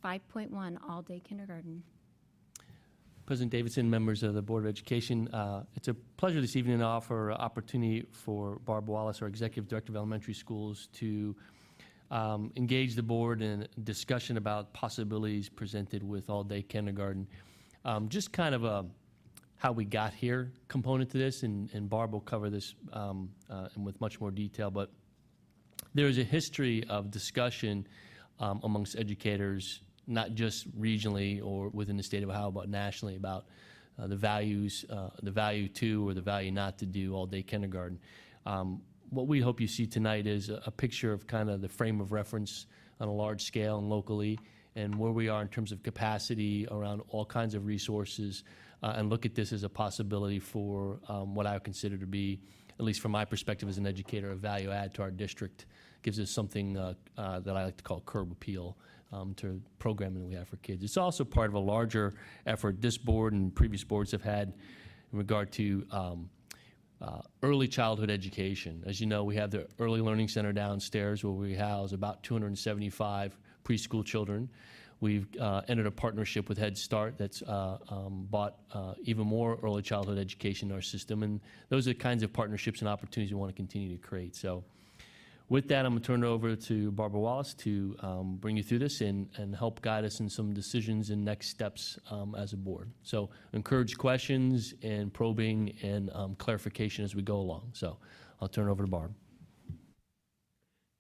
5.1, all-day kindergarten. President Davidson, members of the Board of Education, it's a pleasure this evening to offer an opportunity for Barb Wallace, our Executive Director of Elementary Schools, to engage the board in a discussion about possibilities presented with all-day kindergarten. Just kind of a how we got here component to this, and Barb will cover this and with much more detail, but there is a history of discussion amongst educators, not just regionally or within the state of Ohio, but nationally, about the values, the value to or the value not to do all-day kindergarten. What we hope you see tonight is a picture of kind of the frame of reference on a large scale and locally, and where we are in terms of capacity around all kinds of resources, and look at this as a possibility for what I would consider to be, at least from my perspective as an educator, a value add to our district. Gives us something that I like to call curb appeal to programming that we have for kids. It's also part of a larger effort this board and previous boards have had in regard to early childhood education. As you know, we have the Early Learning Center downstairs where we house about 275 preschool children. We've entered a partnership with Head Start that's bought even more early childhood education in our system, and those are the kinds of partnerships and opportunities we want to continue to create. So with that, I'm going to turn it over to Barbara Wallace to bring you through this and help guide us in some decisions and next steps as a board. So encourage questions and probing and clarification as we go along. So I'll turn it over to Barb.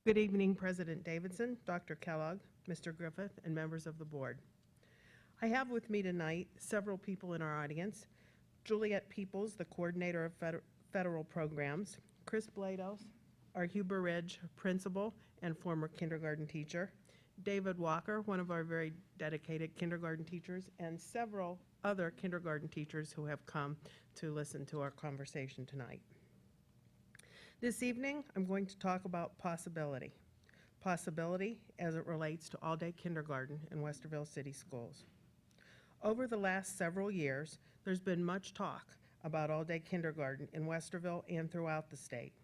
Good evening, President Davidson, Dr. Kellogg, Mr. Griffith, and members of the board. I have with me tonight several people in our audience: Juliet Peoples, the coordinator of federal programs; Chris Blados, our Huber Ridge principal and former kindergarten teacher; David Walker, one of our very dedicated kindergarten teachers; and several other kindergarten teachers who have come to listen to our conversation tonight. This evening, I'm going to talk about possibility as it relates to all-day kindergarten in Westerville City Schools. Over the last several years, there's been much talk about all-day kindergarten in Westerville and throughout the state.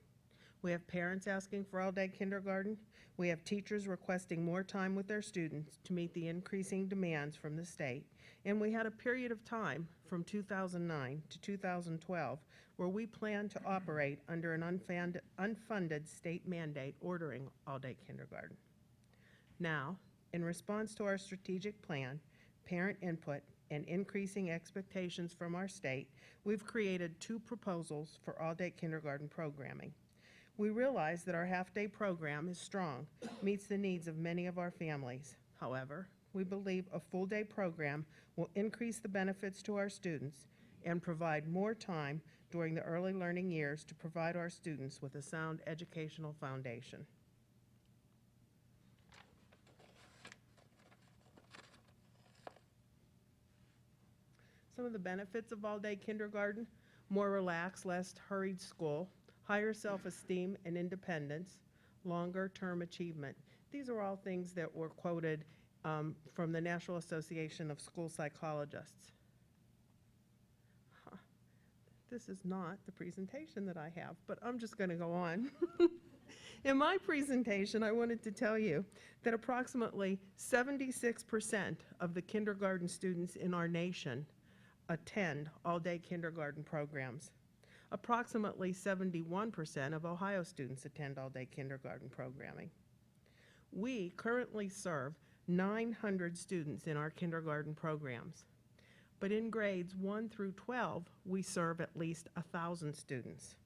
We have parents asking for all-day kindergarten. We have teachers requesting more time with their students to meet the increasing demands from the state. And we had a period of time from 2009 to 2012 where we planned to operate under an unfunded state mandate ordering all-day kindergarten. Now, in response to our strategic plan, parent input, and increasing expectations from our state, we've created two proposals for all-day kindergarten programming. We realize that our half-day program is strong, meets the needs of many of our families. However, we believe a full-day program will increase the benefits to our students and provide more time during the early learning years to provide our students with a sound educational foundation. Some of the benefits of all-day kindergarten: more relaxed, less hurried school, higher self-esteem and independence, longer-term achievement. These are all things that were quoted from the National Association of School Psychologists. This is not the presentation that I have, but I'm just going to go on. In my presentation, I wanted to tell you that approximately 76% of the kindergarten students in our nation attend all-day kindergarten programs. Approximately 71% of Ohio students attend all-day kindergarten programming. We currently serve 900 students in our kindergarten programs, but in grades 1 through 12, we serve at least 1,000 students.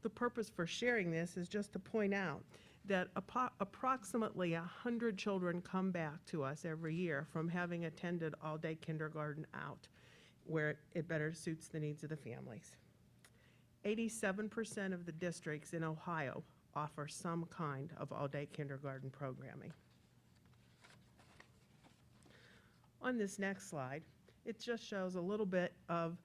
The purpose for sharing this is just to point out that approximately 100 children come back to us every year from having attended all-day kindergarten out, where it better suits the needs of the families. 87% of the districts in Ohio offer some kind of all-day kindergarten programming. On this next slide, it just shows a little bit of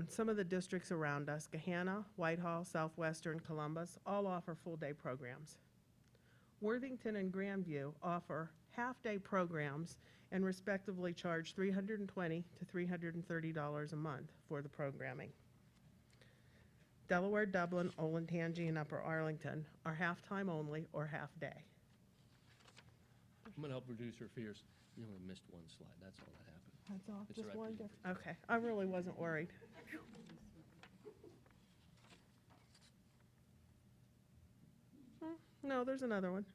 some of the districts around us. Gahanna, Whitehall, Southwestern, Columbus all offer full-day programs. Worthington and Grandview offer half-day programs and respectively charge $320 to $330 a month for the programming. Delaware, Dublin, Olentangy, and Upper Arlington are half-time only or half-day. I'm going to help reduce her fears. You only missed one slide, that's all that happened. That's all, It's just all right, one Peter. difference. Okay, I really wasn't worried. No, there's another one.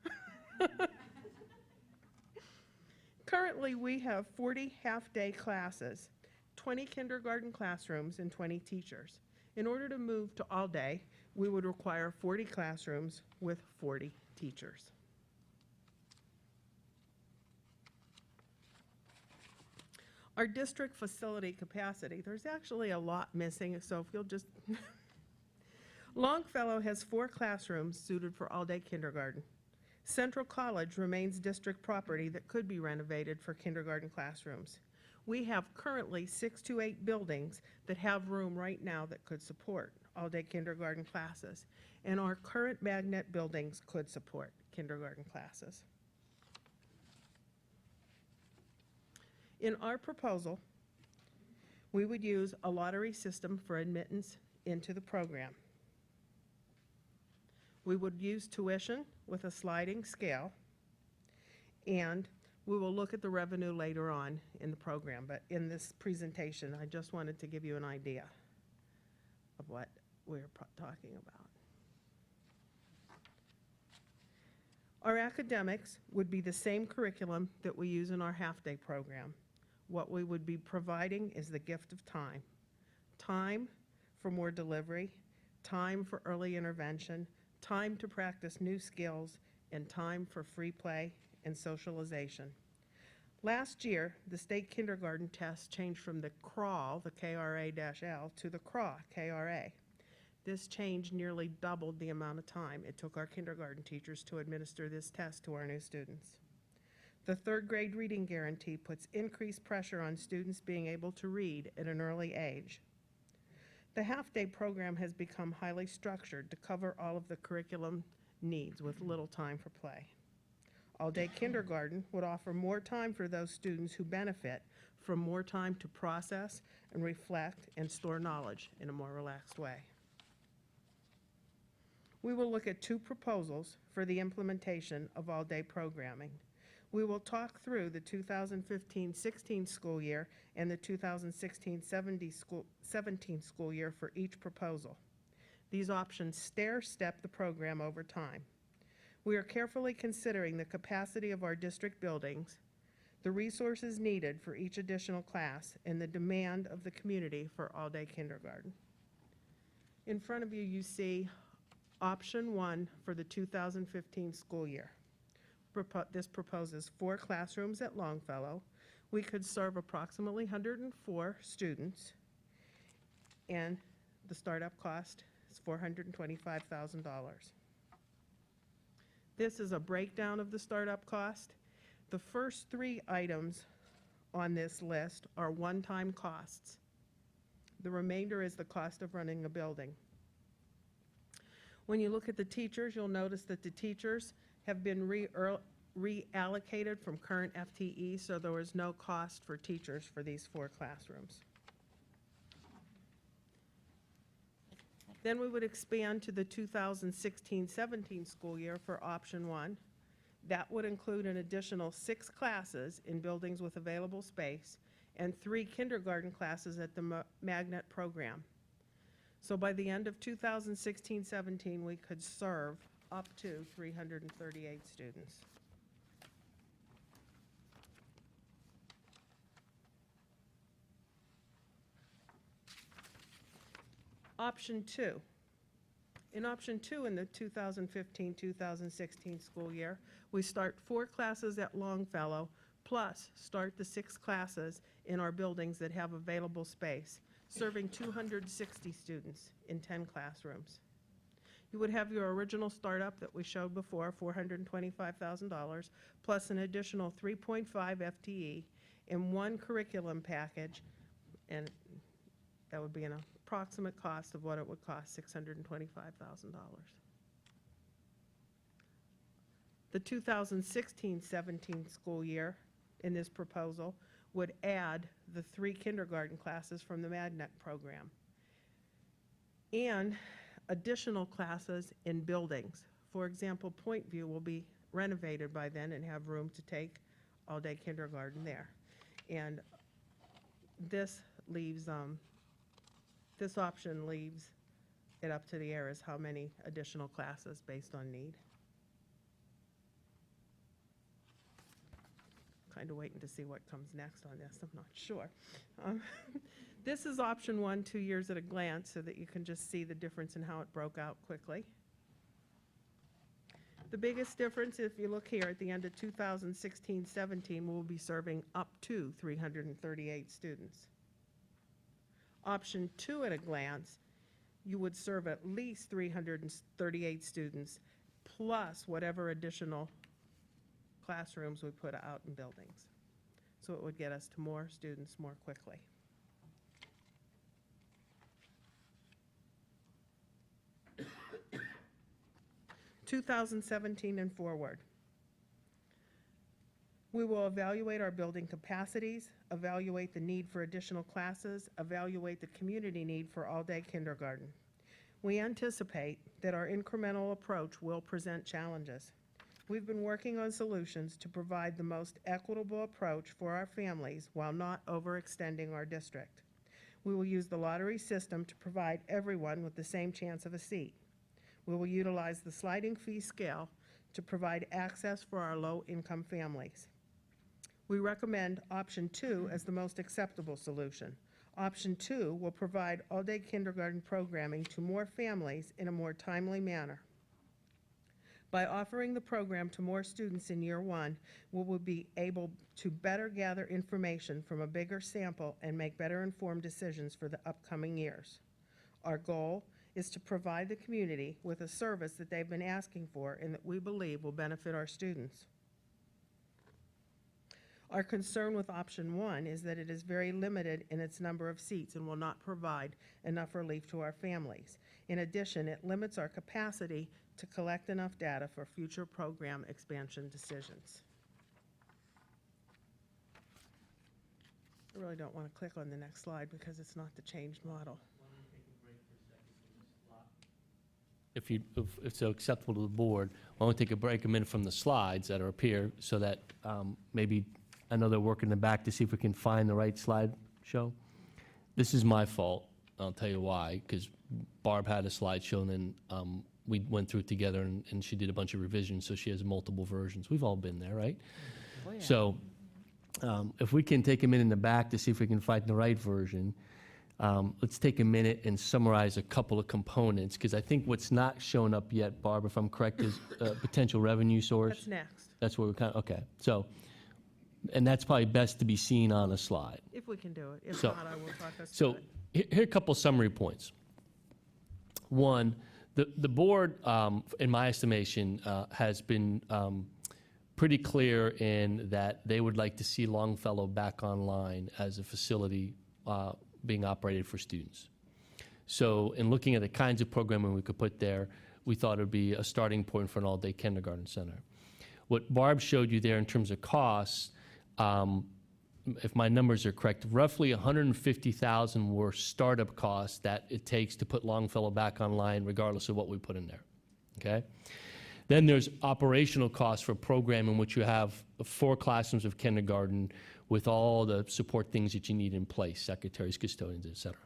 Currently, we have 40 half-day classes, 20 kindergarten classrooms, and 20 teachers. In order to move to all-day, we would require 40 classrooms with 40 teachers. Our district facility capacity, there's actually a lot missing, so if you'll just Longfellow has 4 classrooms suited for all-day kindergarten. Central College remains district property that could be renovated for kindergarten classrooms. We have currently 6 to 8 buildings that have room right now that could support all-day kindergarten classes, and our current magnet buildings could support kindergarten classes. In our proposal, we would use a lottery system for admittance into the program. We would use tuition with a sliding scale, and we will look at the revenue later on in the program, but in this presentation, I just wanted to give you an idea of what we're talking about. Our academics would be the same curriculum that we use in our half-day program. What we would be providing is the gift of time. Time for more delivery, time for early intervention, time to practice new skills, and time for free play and socialization. Last year, the state kindergarten test changed from the crawl, the KRA-L, to the CRAW, KRA. This change nearly doubled the amount of time it took our kindergarten teachers to administer this test to our new students. The 3rd grade reading guarantee puts increased pressure on students being able to read at an early age. The half-day program has become highly structured to cover all of the curriculum needs with little time for play. All-day kindergarten would offer more time for those students who benefit from more time to process and reflect and store knowledge in a more relaxed way. We will look at 2 proposals for the implementation of all-day programming. We will talk through the 2015-16 school year and the 2016-17 school year for each proposal. These options stair-step the program over time. We are carefully considering the capacity of our district buildings, the resources needed for each additional class, and the demand of the community for all-day kindergarten. In front of you, you see option 1 for the 2015 school year. This proposes 4 classrooms at Longfellow. We could serve approximately 104 students, and the startup cost is $425,000. This is a breakdown of the startup cost. The first 3 items on this list are one-time costs. The remainder is the cost of running a building. When you look at the teachers, you'll notice that the teachers have been reallocated from current FTE, so there was no cost for teachers for these 4 classrooms. Then we would expand to the 2016-17 school year for option 1. That would include an additional 6 classes in buildings with available space and 3 kindergarten classes at the magnet program. So by the end of 2016-17, we could serve up to 338 students. Option 2. In option 2 in the 2015-2016 school year, we start 4 classes at Longfellow, plus start the 6 classes in our buildings that have available space, serving 260 students in 10 classrooms. You would have your original startup that we showed before, $425,000, plus an additional 3.5 FTE in 1 curriculum package, and that would be an approximate cost of what it would cost, $625,000. The 2016-17 school year in this proposal would add the 3 kindergarten classes from the magnet program and additional classes in buildings. For example, Point View will be renovated by then and have room to take all-day kindergarten there. And this leaves, this option leaves it up to the heirs how many additional classes based on need. Kind of waiting to see what comes next on this, I'm not sure. This is option 1, 2 years at a glance, so that you can just see the difference in how it broke out quickly. The biggest difference, if you look here, at the end of 2016-17, we'll be serving up to 338 students. Option 2 at a glance, you would serve at least 338 students, plus whatever additional classrooms we put out in buildings. So it would get us to more students more quickly. (2017) and forward. We will evaluate our building capacities, evaluate the need for additional classes, evaluate the community need for all-day kindergarten. We anticipate that our incremental approach will present challenges. We've been working on solutions to provide the most equitable approach for our families while not overextending our district. We will use the lottery system to provide everyone with the same chance of a seat. We will utilize the sliding fee scale to provide access for our low-income families. We recommend option 2 as the most acceptable solution. Option 2 will provide all-day kindergarten programming to more families in a more timely manner. By offering the program to more students in year 1, we will be able to better gather information from a bigger sample and make better informed decisions for the upcoming years. Our goal is to provide the community with a service that they've been asking for and that we believe will benefit our students. Our concern with option 1 is that it is very limited in its number of seats and will not provide enough relief to our families. In addition, it limits our capacity to collect enough data for future program expansion decisions. I really don't want to click on the next slide because it's not the changed model. If it's acceptable to the board, why don't we take a break a minute from the slides that are up here so that maybe I know they're working in the back to see if we can find the right slide show. This is my fault. I'll tell you why, because Barb had a slideshow and then we went through it together and she did a bunch of revisions, so she has multiple versions. We've all been there, right? Oh, yeah. So if we can take a minute in the back to see if we can find the right version, let's take a minute and summarize a couple of components, because I think what's not shown up yet, Barb, if I'm correct, is potential revenue source. That's next, That's where we're kind of, okay. So, and that's probably best to be seen on a slide. if we can do it. If So- not, I will talk us through So it. here are a couple summary points. One, the board, in my estimation, has been pretty clear in that they would like to see Longfellow back online as a facility being operated for students. So in looking at the kinds of programming we could put there, we thought it would be a starting point for an all-day kindergarten center. What Barb showed you there in terms of costs, if my numbers are correct, roughly $150,000 were startup costs that it takes to put Longfellow back online, regardless of what we put in there. Okay? Then there's operational costs for programming, which you have 4 classrooms of kindergarten with all the support things that you need in place, secretaries, custodians, et cetera.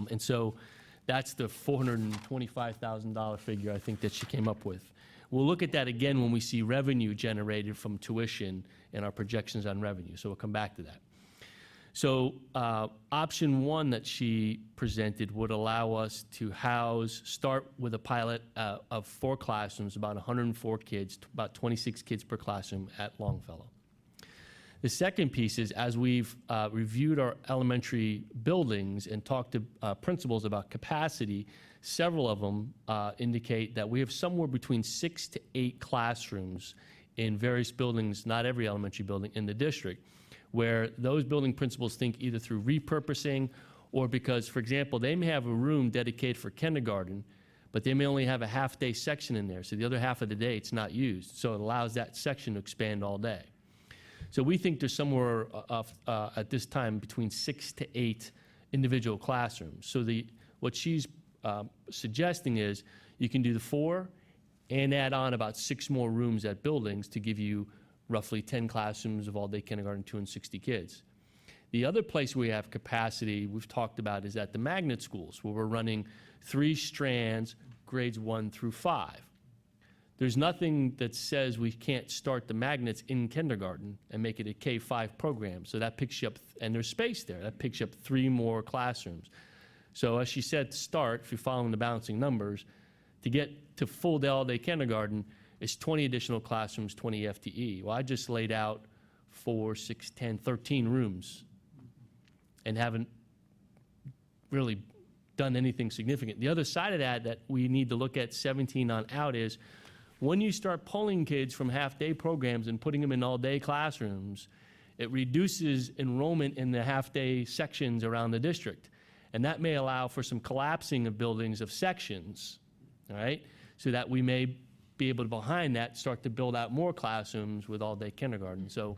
And so that's the $425,000 figure I think that she came up with. We'll look at that again when we see revenue generated from tuition and our projections on revenue, so we'll come back to that. So option 1 that she presented would allow us to start with a pilot of 4 classrooms, about 104 kids, about 26 kids per classroom at Longfellow. The second piece is, as we've reviewed our elementary buildings and talked to principals about capacity, several of them indicate that we have somewhere between 6 to 8 classrooms in various buildings, not every elementary building in the district, where those building principals think either through repurposing or because, for example, they may have a room dedicated for kindergarten, but they may only have a half-day section in there, so the other half of the day it's not used, so it allows that section to expand all day. So we think there's somewhere at this time between 6 to 8 individual classrooms. So what she's suggesting is you can do the 4 and add on about 6 more rooms at buildings to give you roughly 10 classrooms of all-day kindergarten, 260 kids. The other place we have capacity, we've talked about, is at the magnet schools, where we're running 3 strands, grades 1 through 5. There's nothing that says we can't start the magnets in kindergarten and make it a K-5 program. So that picks you up, and there's space there. That picks you up 3 more classrooms. So as she said, to start, if you're following the balancing numbers, to get to full day all-day kindergarten is 20 additional classrooms, 20 FTE. Well, I just laid out 4, 6, 10, 13 rooms and haven't really done anything significant. The other side of that we need to look at 17 on out is when you start pulling kids from half-day programs and putting them in all-day classrooms, it reduces enrollment in the half-day sections around the district. And that may allow for some collapsing of buildings of sections, all right? So that we may be able to, behind that, start to build out more classrooms with all-day kindergarten. So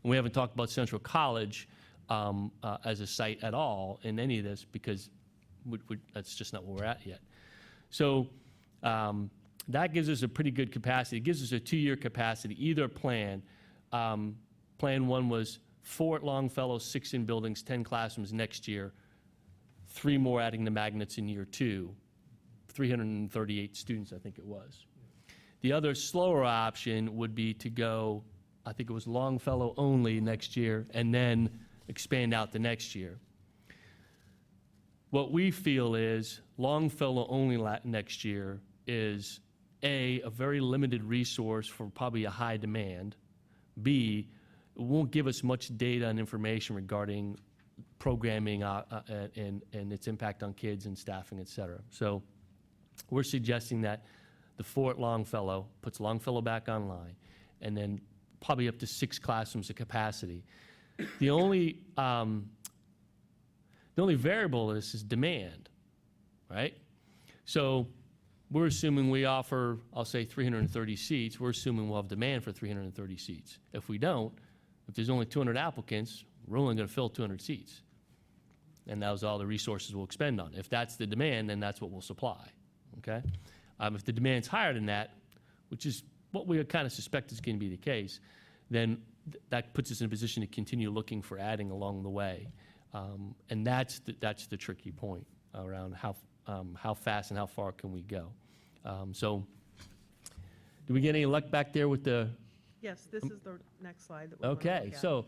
we haven't talked about Central College as a site at all in any of this because that's just not where we're at yet. So that gives us a pretty good capacity. It gives us a 2-year capacity, either plan. Plan 1 was 4 at Longfellow, 6 in buildings, 10 classrooms next year, 3 more adding the magnets in year 2, 338 students, I think it was. The other slower option would be to go, I think it was Longfellow only next year, and then expand out the next year. What we feel is Longfellow only next year is A, a very limited resource for probably a high demand. B, it won't give us much data and information regarding programming and its impact on kids and staffing, et cetera. So we're suggesting that the 4 at Longfellow puts Longfellow back online, and then probably up to 6 classrooms of capacity. The only variable of this is demand, right? So we're assuming we offer, I'll say 330 seats. We're assuming we'll have demand for 330 seats. If we don't, if there's only 200 applicants, we're only going to fill 200 seats. And that was all the resources we'll expend on. If that's the demand, then that's what we'll supply, okay? If the demand's higher than that, which is what we kind of suspect is going to be the case, then that puts us in a position to continue looking for adding along the way. And that's the tricky point around how fast and how far can we go. So do we get any luck back there with the? Yes, this is the next slide that we want to Okay, look at. so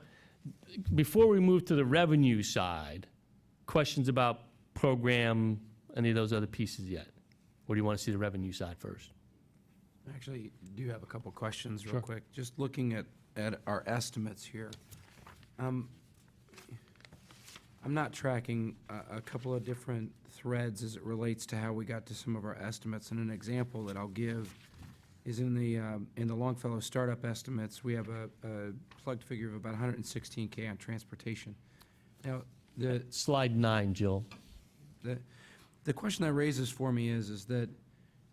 before we move to the revenue side, questions about program, any of those other pieces yet? Or do you want to see the revenue side first? Actually, do have a couple questions real Sure. quick. Just looking at our estimates here. I'm not tracking a couple of different threads as it relates to how we got to some of our estimates. And an example that I'll give is in the Longfellow startup estimates, we have a plugged figure of about $116K on transportation. Now, Slide 9, Jill. the question that raises for me is that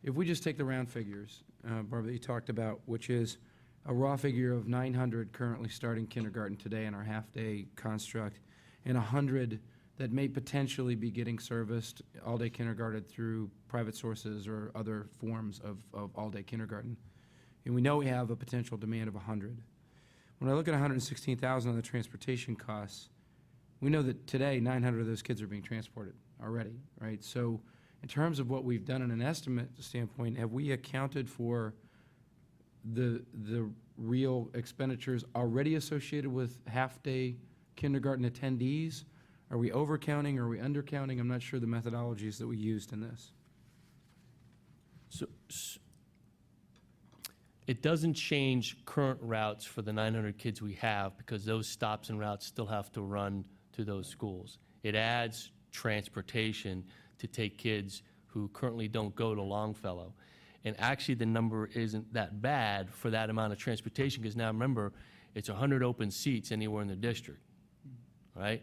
if we just take the round figures, Barbara, that you talked about, which is a raw figure of 900 currently starting kindergarten today in our half-day construct, and 100 that may potentially be getting serviced all-day kindergarten through private sources or other forms of all-day kindergarten. And we know we have a potential demand of 100. When I look at 116,000 on the transportation costs, we know that today 900 of those kids are being transported already, right? So in terms of what we've done in an estimate standpoint, have we accounted for the real expenditures already associated with half-day kindergarten attendees? Are we overcounting? Are we undercounting? I'm not sure the methodologies that we used in this. So it doesn't change current routes for the 900 kids we have because those stops and routes still have to run to those schools. It adds transportation to take kids who currently don't go to Longfellow. And actually the number isn't that bad for that amount of transportation because now remember, it's 100 open seats anywhere in the district, right?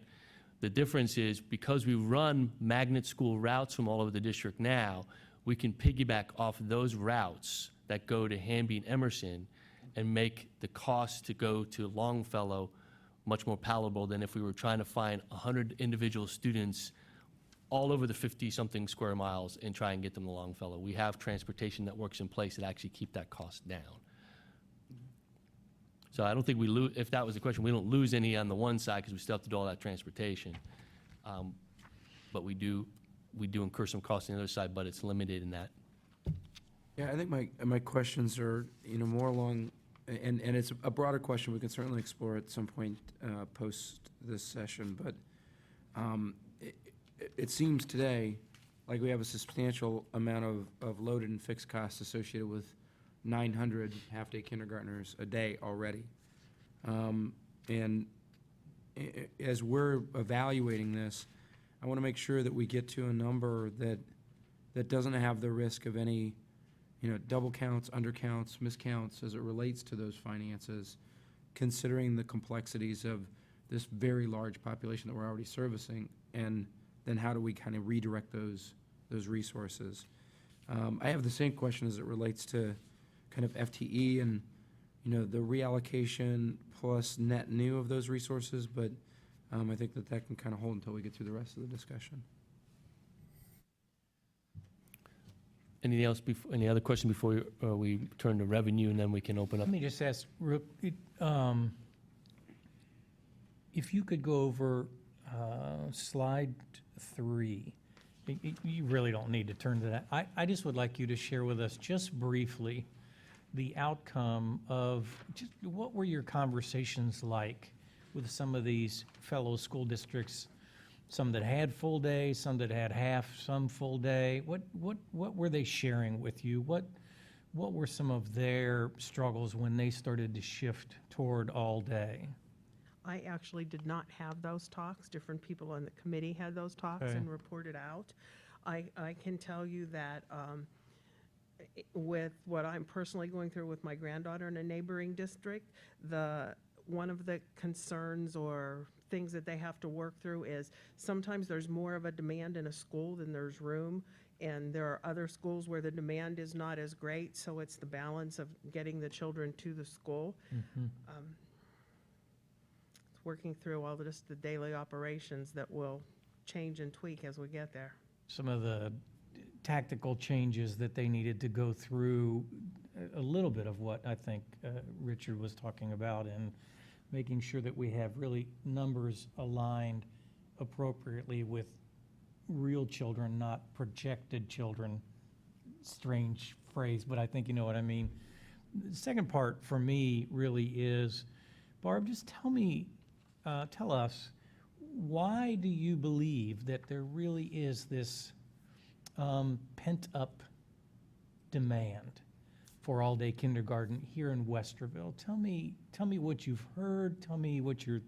The difference is because we run magnet school routes from all over the district now, we can piggyback off those routes that go to Hamby and Emerson and make the cost to go to Longfellow much more palatable than if we were trying to find 100 individual students all over the 50-something square miles and try and get them to Longfellow. We have transportation networks in place that actually keep that cost down. So I don't think we lose, if that was the question, we don't lose any on the one side because we still have to do all that transportation. But we do incur some costs on the other side, but it's limited in that. Yeah, I think my questions are, more along, and it's a broader question. We can certainly explore at some point post this session, but it seems today like we have a substantial amount of loaded and fixed costs associated with 900 half-day kindergartners a day already. And as we're evaluating this, I want to make sure that we get to a number that doesn't have the risk of any, double counts, undercounts, miscounts as it relates to those finances, considering the complexities of this very large population that we're already servicing, and then how do we kind of redirect those resources? I have the same question as it relates to kind of FTE and, the reallocation plus net new of those resources, but I think that can kind of hold until we get through the rest of the discussion. Anything else, any other question before we turn to revenue, and then we can open up? Let me just ask, if you could go over slide 3. You really don't need to turn to that. I just would like you to share with us just briefly the outcome of just what were your conversations like with some of these fellow school districts, some that had full day, some that had half, some full day. What were they sharing with you? What were some of their struggles when they started to shift toward all day? I actually did not have those talks. Different people on the committee had those talks Okay. and reported out. I can tell you that with what I'm personally going through with my granddaughter in a neighboring district, one of the concerns or things that they have to work through is sometimes there's more of a demand in a school than there's room, and there are other schools where the demand is not as great, so it's the balance of getting the children to the school. It's working through all just the daily operations that will change and tweak as we get there. Some of the tactical changes that they needed to go through, a little bit of what I think Richard was talking about, and making sure that we have really numbers aligned appropriately with real children, not projected children. Strange phrase, but I think you know what I mean. The second part for me really is, Barb, just tell us, why do you believe that there really is this pent-up demand for all-day kindergarten here in Westerville? Tell me what you've heard. Tell me what you're...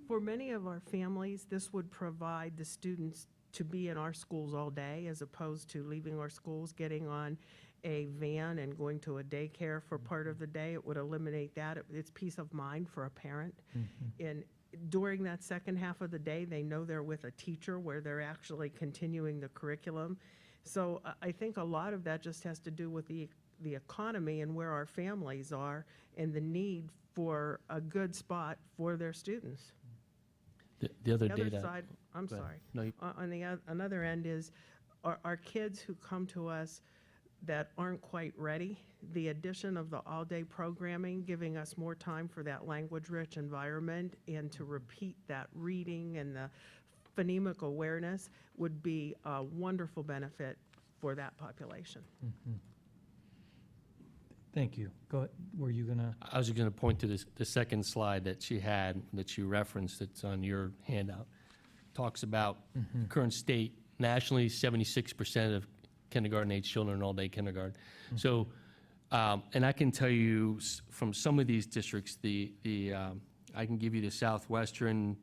For many of our families, this would provide the students to be in our schools all day, as opposed to leaving our schools, getting on a van and going to a daycare for part of the day. It would eliminate that. It's peace of mind for a parent. And during that second half of the day, they know they're with a teacher where they're actually continuing the curriculum. So I think a lot of that just has to do with the economy and where our families are and the need for a good spot for their students. The other The other data. side, I'm Go ahead. sorry. No, you- On the another end is our kids who come to us that aren't quite ready. The addition of the all-day programming, giving us more time for that language-rich environment and to repeat that reading and the phonemic awareness would be a wonderful benefit for that population. Thank you. Go ahead. Were you gonna? I was going to point to the second slide that she had, that you referenced, that's on your handout. Talks about current state, nationally, 76% of kindergarten-age children in all-day kindergarten. So, and I can tell you from some of these districts, I can give you the southwestern,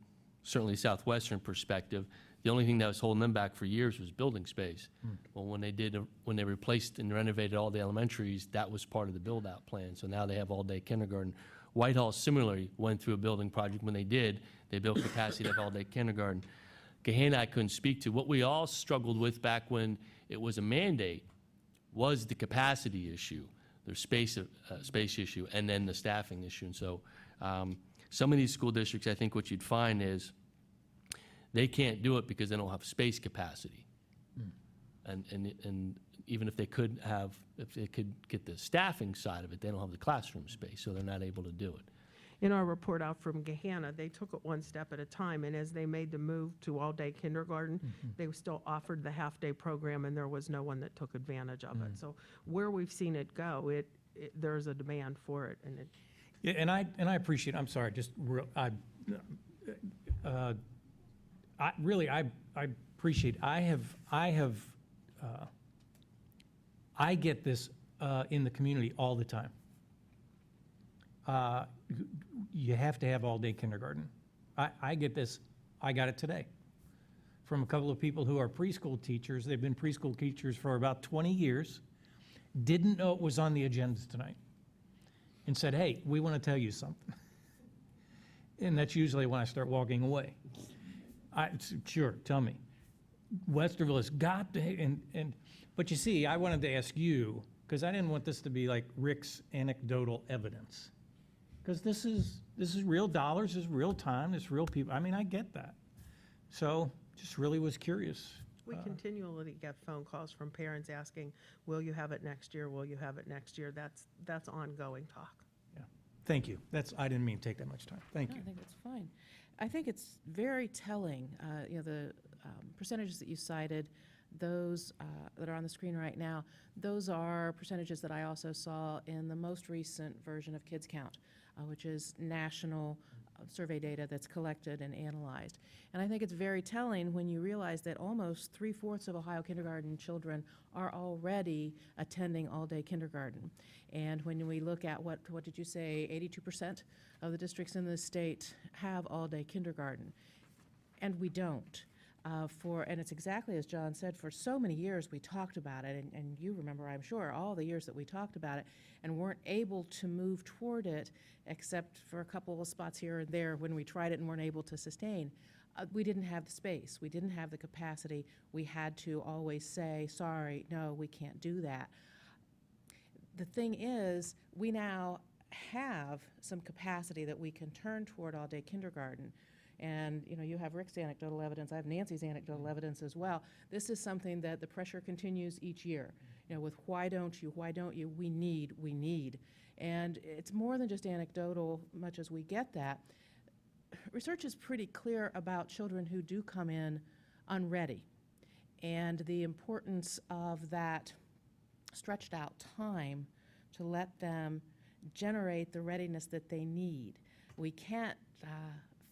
certainly southwestern perspective. The only thing that was holding them back for years was building space. Well, when they replaced and renovated all the elementaries, that was part of the build-out plan. So now they have all-day kindergarten. Whitehall similarly went through a building project. When they did, they built capacity to have all-day kindergarten. Gahanna, I couldn't speak to. What we all struggled with back when it was a mandate was the capacity issue, the space issue, and then the staffing issue. And so some of these school districts, I think what you'd find is They can't do it because they don't have space capacity. And even if they could get the staffing side of it, they don't have the classroom space, so they're not able to do it. In our report out from Gahanna, they took it one step at a time, and as they made the move to all-day kindergarten, they still offered the half-day program, and there was no one that took advantage of it. So where we've seen it go, there's a demand for it, and it, Yeah, and I appreciate, I'm sorry, just real, I appreciate, I get this in the community all the time. You have to have all-day kindergarten. I get this, I got it today, from a couple of people who are preschool teachers. They've been preschool teachers for about 20 years, didn't know it was on the agenda tonight, and said, hey, we want to tell you something. And that's usually when I start walking away. Sure, tell me. Westerville has got to, but you see, I wanted to ask you, because I didn't want this to be like Rick's anecdotal evidence. Because this is real dollars, this is real time, this is real people. I mean, I get that. So just really was curious. we continually get phone calls from parents asking, will you have it next year? Will you have it next year? That's ongoing talk. Yeah. Thank you. I didn't mean to take that much time. Thank No, you. I think that's fine. I think it's very telling, the percentages that you cited, those that are on the screen right now, those are percentages that I also saw in the most recent version of Kids Count, which is national survey data that's collected and analyzed. And I think it's very telling when you realize that almost 3/4 of Ohio kindergarten children are already attending all-day kindergarten. And when we look at what did you say, 82% of the districts in the state have all-day kindergarten, and we don't. And it's exactly as John said, for so many years we talked about it, and you remember, I'm sure, all the years that we talked about it and weren't able to move toward it, except for a couple of spots here and there when we tried it and weren't able to sustain. We didn't have the space. We didn't have the capacity. We had to always say, sorry, no, we can't do that. The thing is, we now have some capacity that we can turn toward all-day kindergarten. And, you have Rick's anecdotal evidence, I have Nancy's anecdotal evidence as well. This is something that the pressure continues each year, with why don't you, we need. And it's more than just anecdotal, much as we get that. Research is pretty clear about children who do come in unready, and the importance of that stretched out time to let them generate the readiness that they need. We can't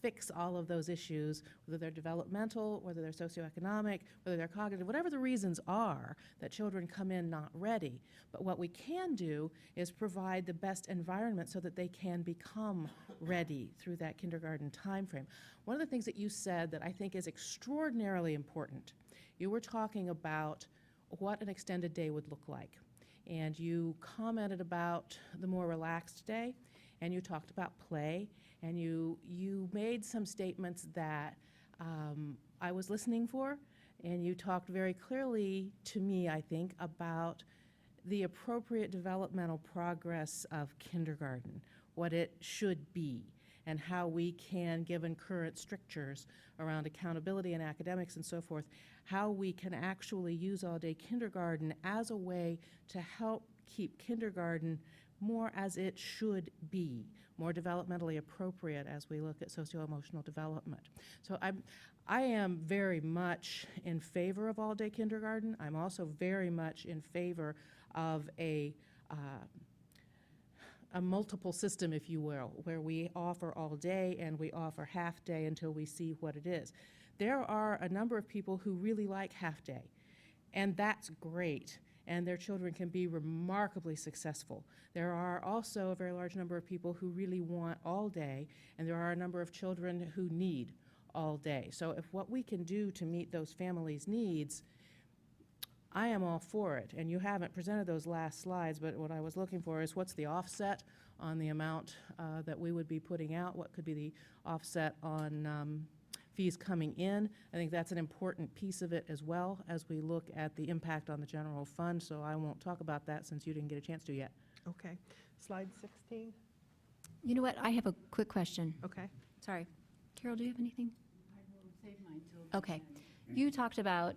fix all of those issues, whether they're developmental, whether they're socioeconomic, whether they're cognitive, whatever the reasons are that children come in not ready. But what we can do is provide the best environment so that they can become ready through that kindergarten time frame. One of the things that you said that I think is extraordinarily important, you were talking about what an extended day would look like. And you commented about the more relaxed day, and you talked about play, and you made some statements that I was listening for, and you talked very clearly to me, I think, about the appropriate developmental progress of kindergarten, what it should be, and how we can, given current strictures around accountability and academics and so forth, how we can actually use all-day kindergarten as a way to help keep kindergarten more as it should be, more developmentally appropriate as we look at socio-emotional development. So I am very much in favor of all-day kindergarten. I'm also very much in favor of a multiple system, if you will, where we offer all day and we offer half day until we see what it is. There are a number of people who really like half day, and that's great, and their children can be remarkably successful. There are also a very large number of people who really want all day, and there are a number of children who need all day. So if what we can do to meet those families' needs, I am all for it. And you haven't presented those last slides, but what I was looking for is what's the offset on the amount that we would be putting out? What could be the offset on fees coming in? I think that's an important piece of it as well as we look at the impact on the general fund, so I won't talk about that since you didn't get a chance to yet. Okay. Slide 16. You know what? I have a quick question. Okay. Sorry. Carol, do you have anything? Okay. You talked about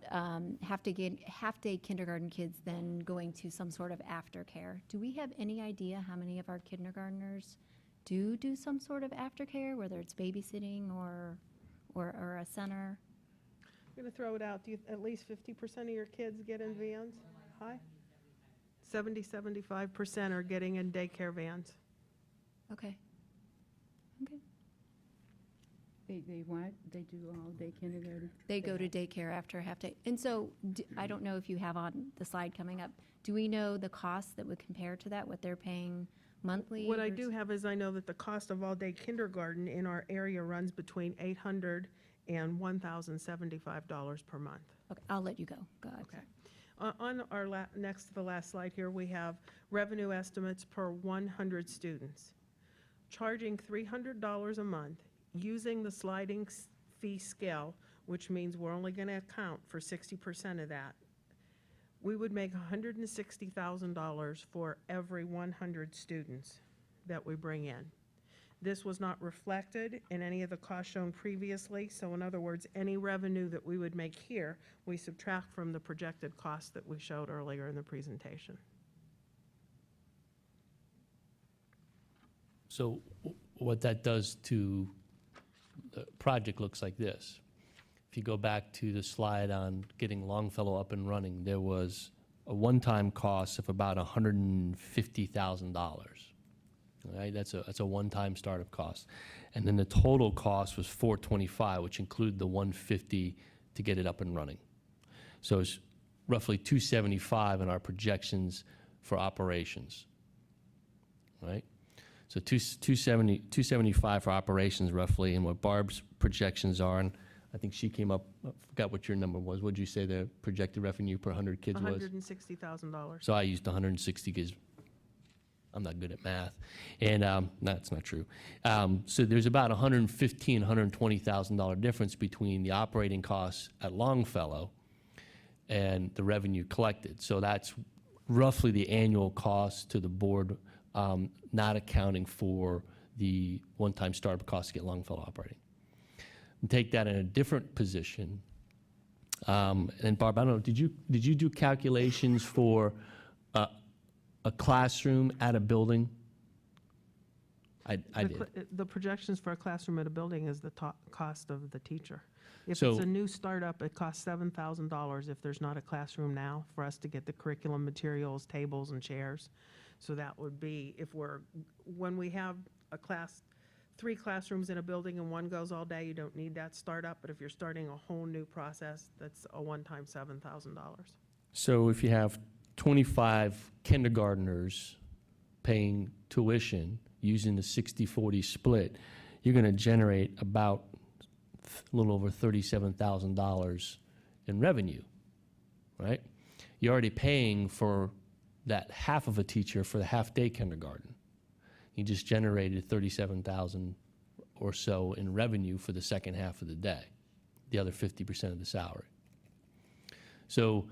half-day kindergarten kids then going to some sort of aftercare. Do we have any idea how many of our kindergartners do some sort of aftercare, whether it's babysitting or a center? I'm going to throw it out. Do you, at least 50% of your kids get in vans? High? 75% are getting in daycare vans. Okay. Okay. They what? They do all-day kindergarten? They go to daycare after a half-day. And so, I don't know if you have on the slide coming up, do we know the costs that would compare to that, what they're paying monthly? What I do versus- have is I know that the cost of all-day kindergarten in our area runs between $800 and $1,075 per month. Okay, I'll let you go. Go ahead. Okay. On our next to the last slide here, we have revenue estimates per 100 students. Charging $300 a month, using the sliding fee scale, which means we're only going to account for 60% of that, we would make $160,000 for every 100 students that we bring in. This was not reflected in any of the costs shown previously, so in other words, any revenue that we would make here, we subtract from the projected costs that we showed earlier in the presentation. So what that does to the project looks like this. If you go back to the slide on getting Longfellow up and running, there was a one-time cost of about $150,000. All right, that's a one-time startup cost. And then the total cost was $425, which included the $150 to get it up and running. So it's roughly $275 in our projections for operations, right? So $275 for operations roughly, and what Barb's projections are, and I think she came up, I forgot what your number was. What did you say the projected revenue per 100 kids was? $160,000. So I used 160 because I'm not good at math, and that's not true. So there's about $115,000, $120,000 difference between the operating costs at Longfellow and the revenue collected. So that's roughly the annual cost to the board, not accounting for the one-time startup cost to get Longfellow operating. And take that in a different position. And Barb, I don't know, did you do calculations for a classroom at a building? I did. The projections for a classroom at a building is the cost of the teacher. If So- it's a new startup, it costs $7,000 if there's not a classroom now for us to get the curriculum materials, tables and chairs. So that would be, when we have three classrooms in a building and one goes all day, you don't need that startup. But if you're starting a whole new process, that's a one-time $7,000. So if you have 25 kindergartners paying tuition using the 60-40 split, you're going to generate about a little over $37,000 in revenue, right? You're already paying for that half of a teacher for the half-day kindergarten. You just generated $37,000 or so in revenue for the second half of the day, the other 50% of the salary. So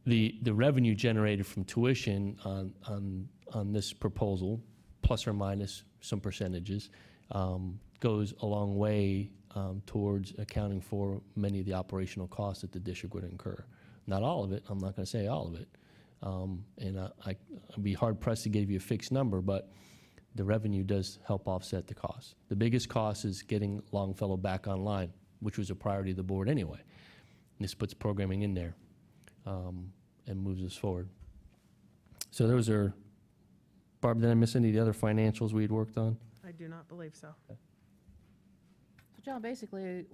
the revenue generated from tuition on this proposal, plus or minus some percentages, goes a long way towards accounting for many of the operational costs that the district would incur. Not all of it, I'm not going to say all of it. And I'd be hard-pressed to give you a fixed number, but the revenue does help offset the cost. The biggest cost is getting Longfellow back online, which was a priority of the board anyway. And this puts programming in there and moves us forward. So those are, Barb, did I miss any of the other financials we had worked on? I do not believe so. So John, basically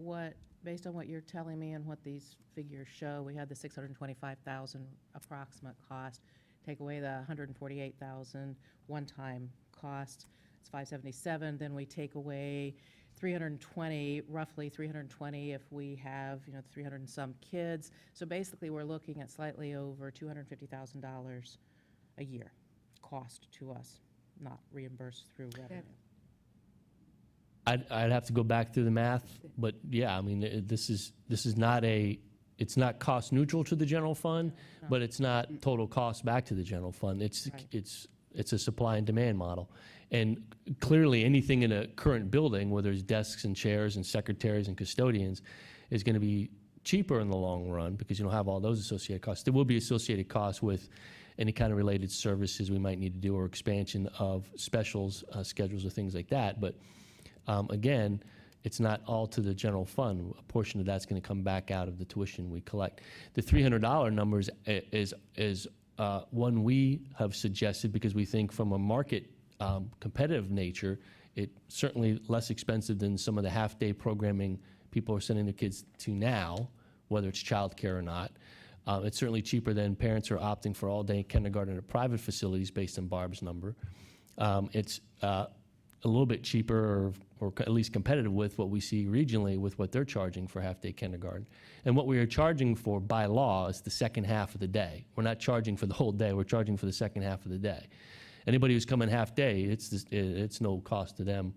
based on what you're telling me and what these figures show, we had the $625,000 approximate cost, take away the $148,000 one-time cost, it's $577, then we take away 320, roughly 320 if we have, 300 and some kids. So basically, we're looking at slightly over $250,000 a year cost to us, not reimbursed through revenue. I'd have to go back through the math, but yeah, I mean, this is not it's not cost neutral to the general fund, No. but it's not total cost back to the general fund. Right. It's It's a supply and demand model. And clearly, anything in a current building, where there's desks and chairs and secretaries and custodians, is going to be cheaper in the long run because you don't have all those associated costs. There will be associated costs with any kind of related services we might need to do or expansion of specials, schedules, or things like that. But again, it's not all to the general fund. A portion of that's going to come back out of the tuition we collect. The $300 number is one we have suggested because we think from a market competitive nature, it's certainly less expensive than some of the half-day programming people are sending their kids to now, whether it's childcare or not. It's certainly cheaper than parents are opting for all-day kindergarten at private facilities based on Barb's number. It's a little bit cheaper or at least competitive with what we see regionally with what they're charging for half-day kindergarten. And what we are charging for by law is the second half of the day. We're not charging for the whole day, we're charging for the second half of the day. Anybody who's coming half-day, it's no cost to them.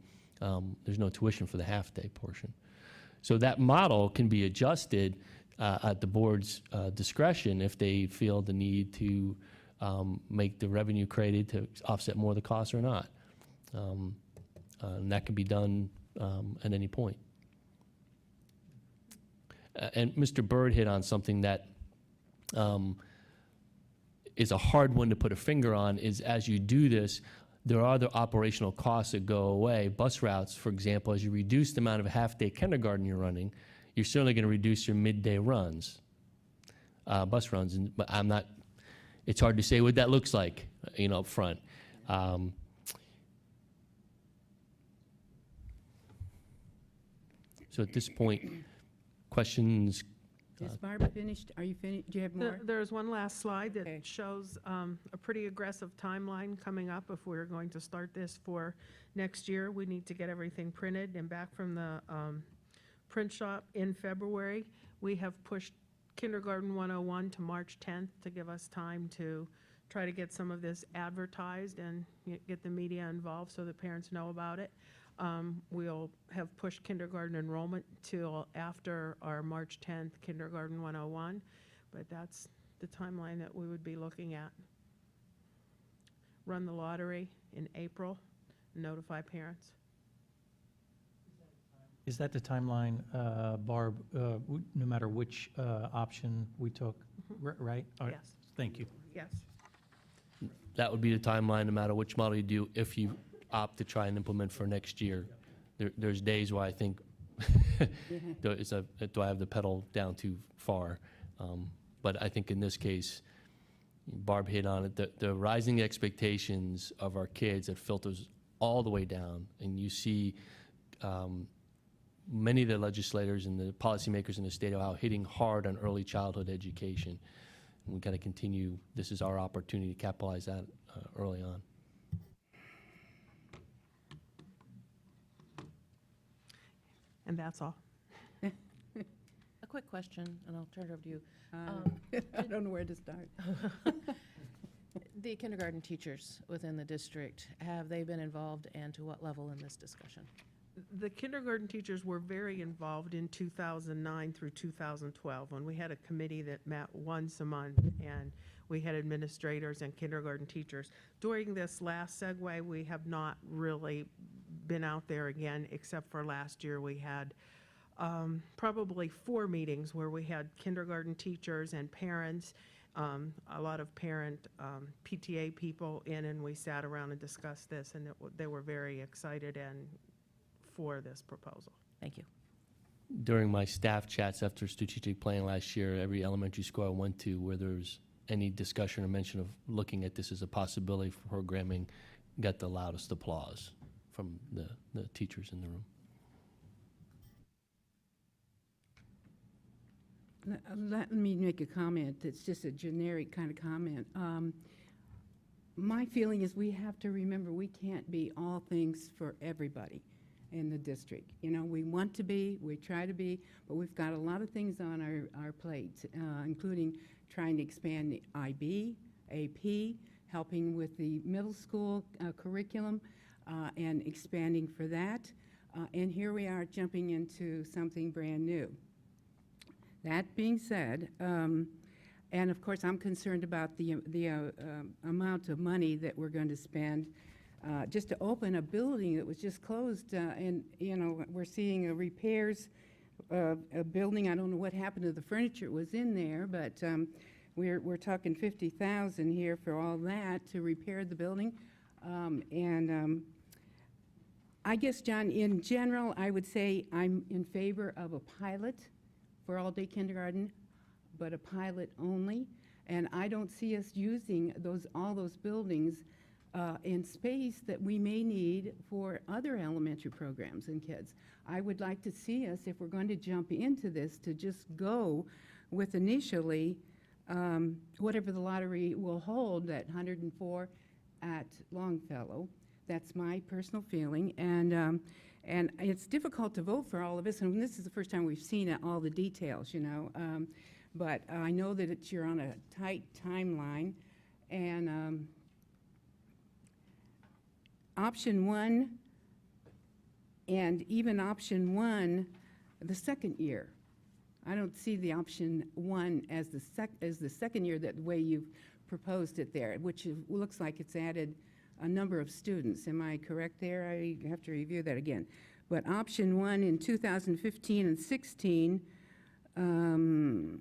There's no tuition for the half-day portion. So that model can be adjusted at the board's discretion if they feel the need to make the revenue created to offset more of the costs or not. And that can be done at any point. And Mr. Byrd hit on something that is a hard one to put a finger on, is as you do this, there are other operational costs that go away. Bus routes, for example, as you reduce the amount of half-day kindergarten you're running, you're certainly going to reduce your midday runs, bus runs. But it's hard to say what that looks like, up front. So at this point, questions? Is Barbara finished? Are you finished? Do you have more? There's one last slide Okay. that shows a pretty aggressive timeline coming up if we're going to start this for next year. We need to get everything printed and back from the print shop in February. We have pushed Kindergarten 101 to March 10th to give us time to try to get some of this advertised and get the media involved so that parents know about it. We'll have pushed kindergarten enrollment till after our March 10th Kindergarten 101, but that's the timeline that we would be looking at. Run the lottery in April, notify parents. Is that the timeline, Barb, no matter which option we took, right? All right. Yes, Thank you. yes. That would be the timeline, no matter which model you do, if you opt to try and implement for next year. There's days where I think, do I have the pedal down too far? But I think in this case, Barb hit on it, the rising expectations of our kids, it filters all the way down, and you see many of the legislators and the policymakers in the state of Ohio hitting hard on early childhood education. And we've got to continue. This is our opportunity to capitalize that early on. And that's all. A quick question, and I'll turn it over to you. I don't know where to start. The kindergarten teachers within the district, have they been involved, and to what level in this discussion? The kindergarten teachers were very involved in 2009 through 2012, when we had a committee that met once a month, and we had administrators and kindergarten teachers. During this last segue, we have not really been out there again, except for last year we had probably 4 meetings where we had kindergarten teachers and parents, a lot of parent PTA people in, and we sat around and discussed this, and they were very excited and for this proposal. Thank you. During my staff chats after strategic planning last year, every elementary school I went to where there was any discussion or mention of looking at this as a possibility for programming got the loudest applause from the teachers in the room. Let me make a comment that's just a generic kind of comment. My feeling is we have to remember we can't be all things for everybody in the district. We want to be, we try to be, but we've got a lot of things on our plates, including trying to expand the IB, AP, helping with the middle school curriculum, and expanding for that. And here we are jumping into something brand new. That being said, And of course, I'm concerned about the amount of money that we're going to spend just to open a building that was just closed. And, you know, we're seeing repairs of a building. I don't know what happened to the furniture that was in there, but we're talking $50,000 here for all that to repair the building. I guess, John, in general, I would say I'm in favor of a pilot for all-day kindergarten, but a pilot only. And I don't see us using all those buildings in space that we may need for other elementary programs and kids. I would like to see us, if we're going to jump into this, to just go with initially whatever the lottery will hold, that 104 at Longfellow. That's my personal feeling, and it's difficult to vote for all of us, and this is the first time we've seen all the details, you know. But I know that you're on a tight timeline, and option one, and even option one, the second year. I don't see the option one as the second year, that way you've proposed it there, which looks like it's added a number of students. Am I correct there? I have to review that again. But option one in 2015 and 16, and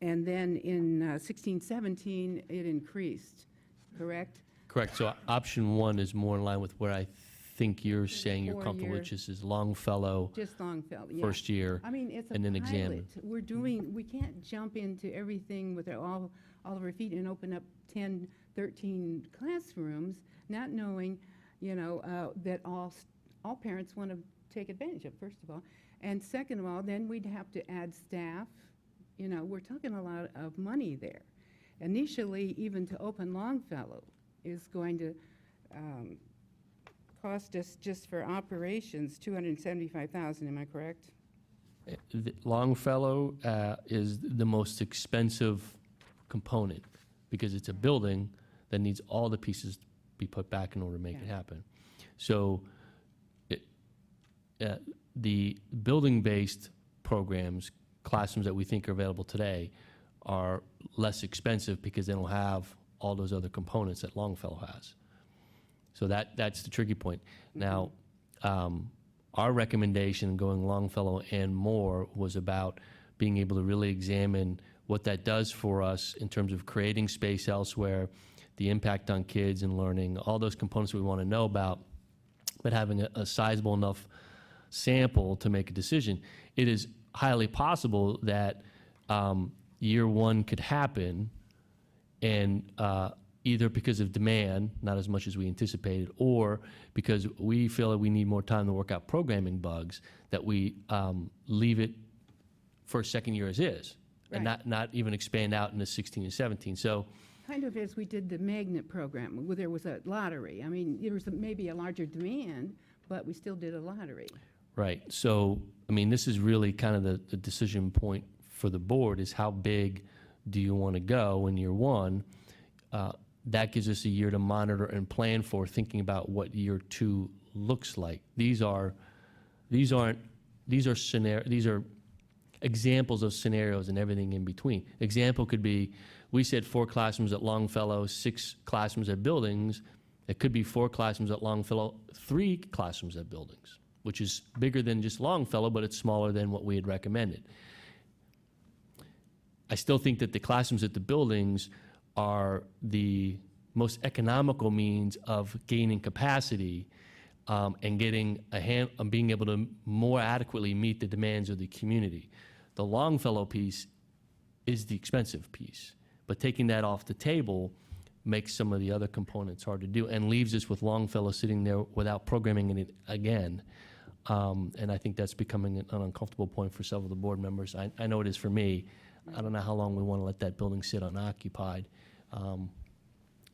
then in 16, 17, it increased, correct? Correct. So option one is more in line with where I think you're saying you're 4 comfortable, years. which is Longfellow, Just Longfellow, yeah. first year, I mean, it's a and then pilot. examine. We can't jump into everything with all of our feet and open up 10, 13 classrooms, not knowing, you know, that all parents want to take advantage of, first of all. And second of all, then we'd have to add staff. You know, we're talking a lot of money there. Initially, even to open Longfellow is going to cost us, just for operations, $275,000, am I correct? Longfellow is the most expensive component because it's a building that needs all the pieces to be put back in order to make it Yeah. happen. So the building-based programs, classrooms that we think are available today, are less expensive because they don't have all those other components that Longfellow has. So that's the tricky point. Now, our recommendation going Longfellow and more was about being able to really examine what that does for us in terms of creating space elsewhere, the impact on kids and learning, all those components we want to know about, but having a sizable enough sample to make a decision. It is highly possible that year one could happen, and either because of demand, not as much as we anticipated, or because we feel that we need more time to work out programming bugs, that we leave it for a second year as is, and Right. not even expand out into 16 and 17. So Kind of as we did the magnet program, where there was a lottery. I mean, there was maybe a larger demand, but we still did a lottery. right. So, I mean, this is really kind of the decision point for the board, is how big do you want to go in year one? That gives us a year to monitor and plan for, thinking about what year two looks like. These are examples of scenarios and everything in between. Example could be, we said 4 classrooms at Longfellow, 6 classrooms at Buildings. It could be 4 classrooms at Longfellow, 3 classrooms at Buildings, which is bigger than just Longfellow, but it's smaller than what we had recommended. I still think that the classrooms at the Buildings are the most economical means of gaining capacity and getting being able to more adequately meet the demands of the community. The Longfellow piece is the expensive piece, but taking that off the table makes some of the other components hard to do and leaves us with Longfellow sitting there without programming it again. And I think that's becoming an uncomfortable point for several of the board members. I know it is for me. I don't know how long we want to let that building sit unoccupied.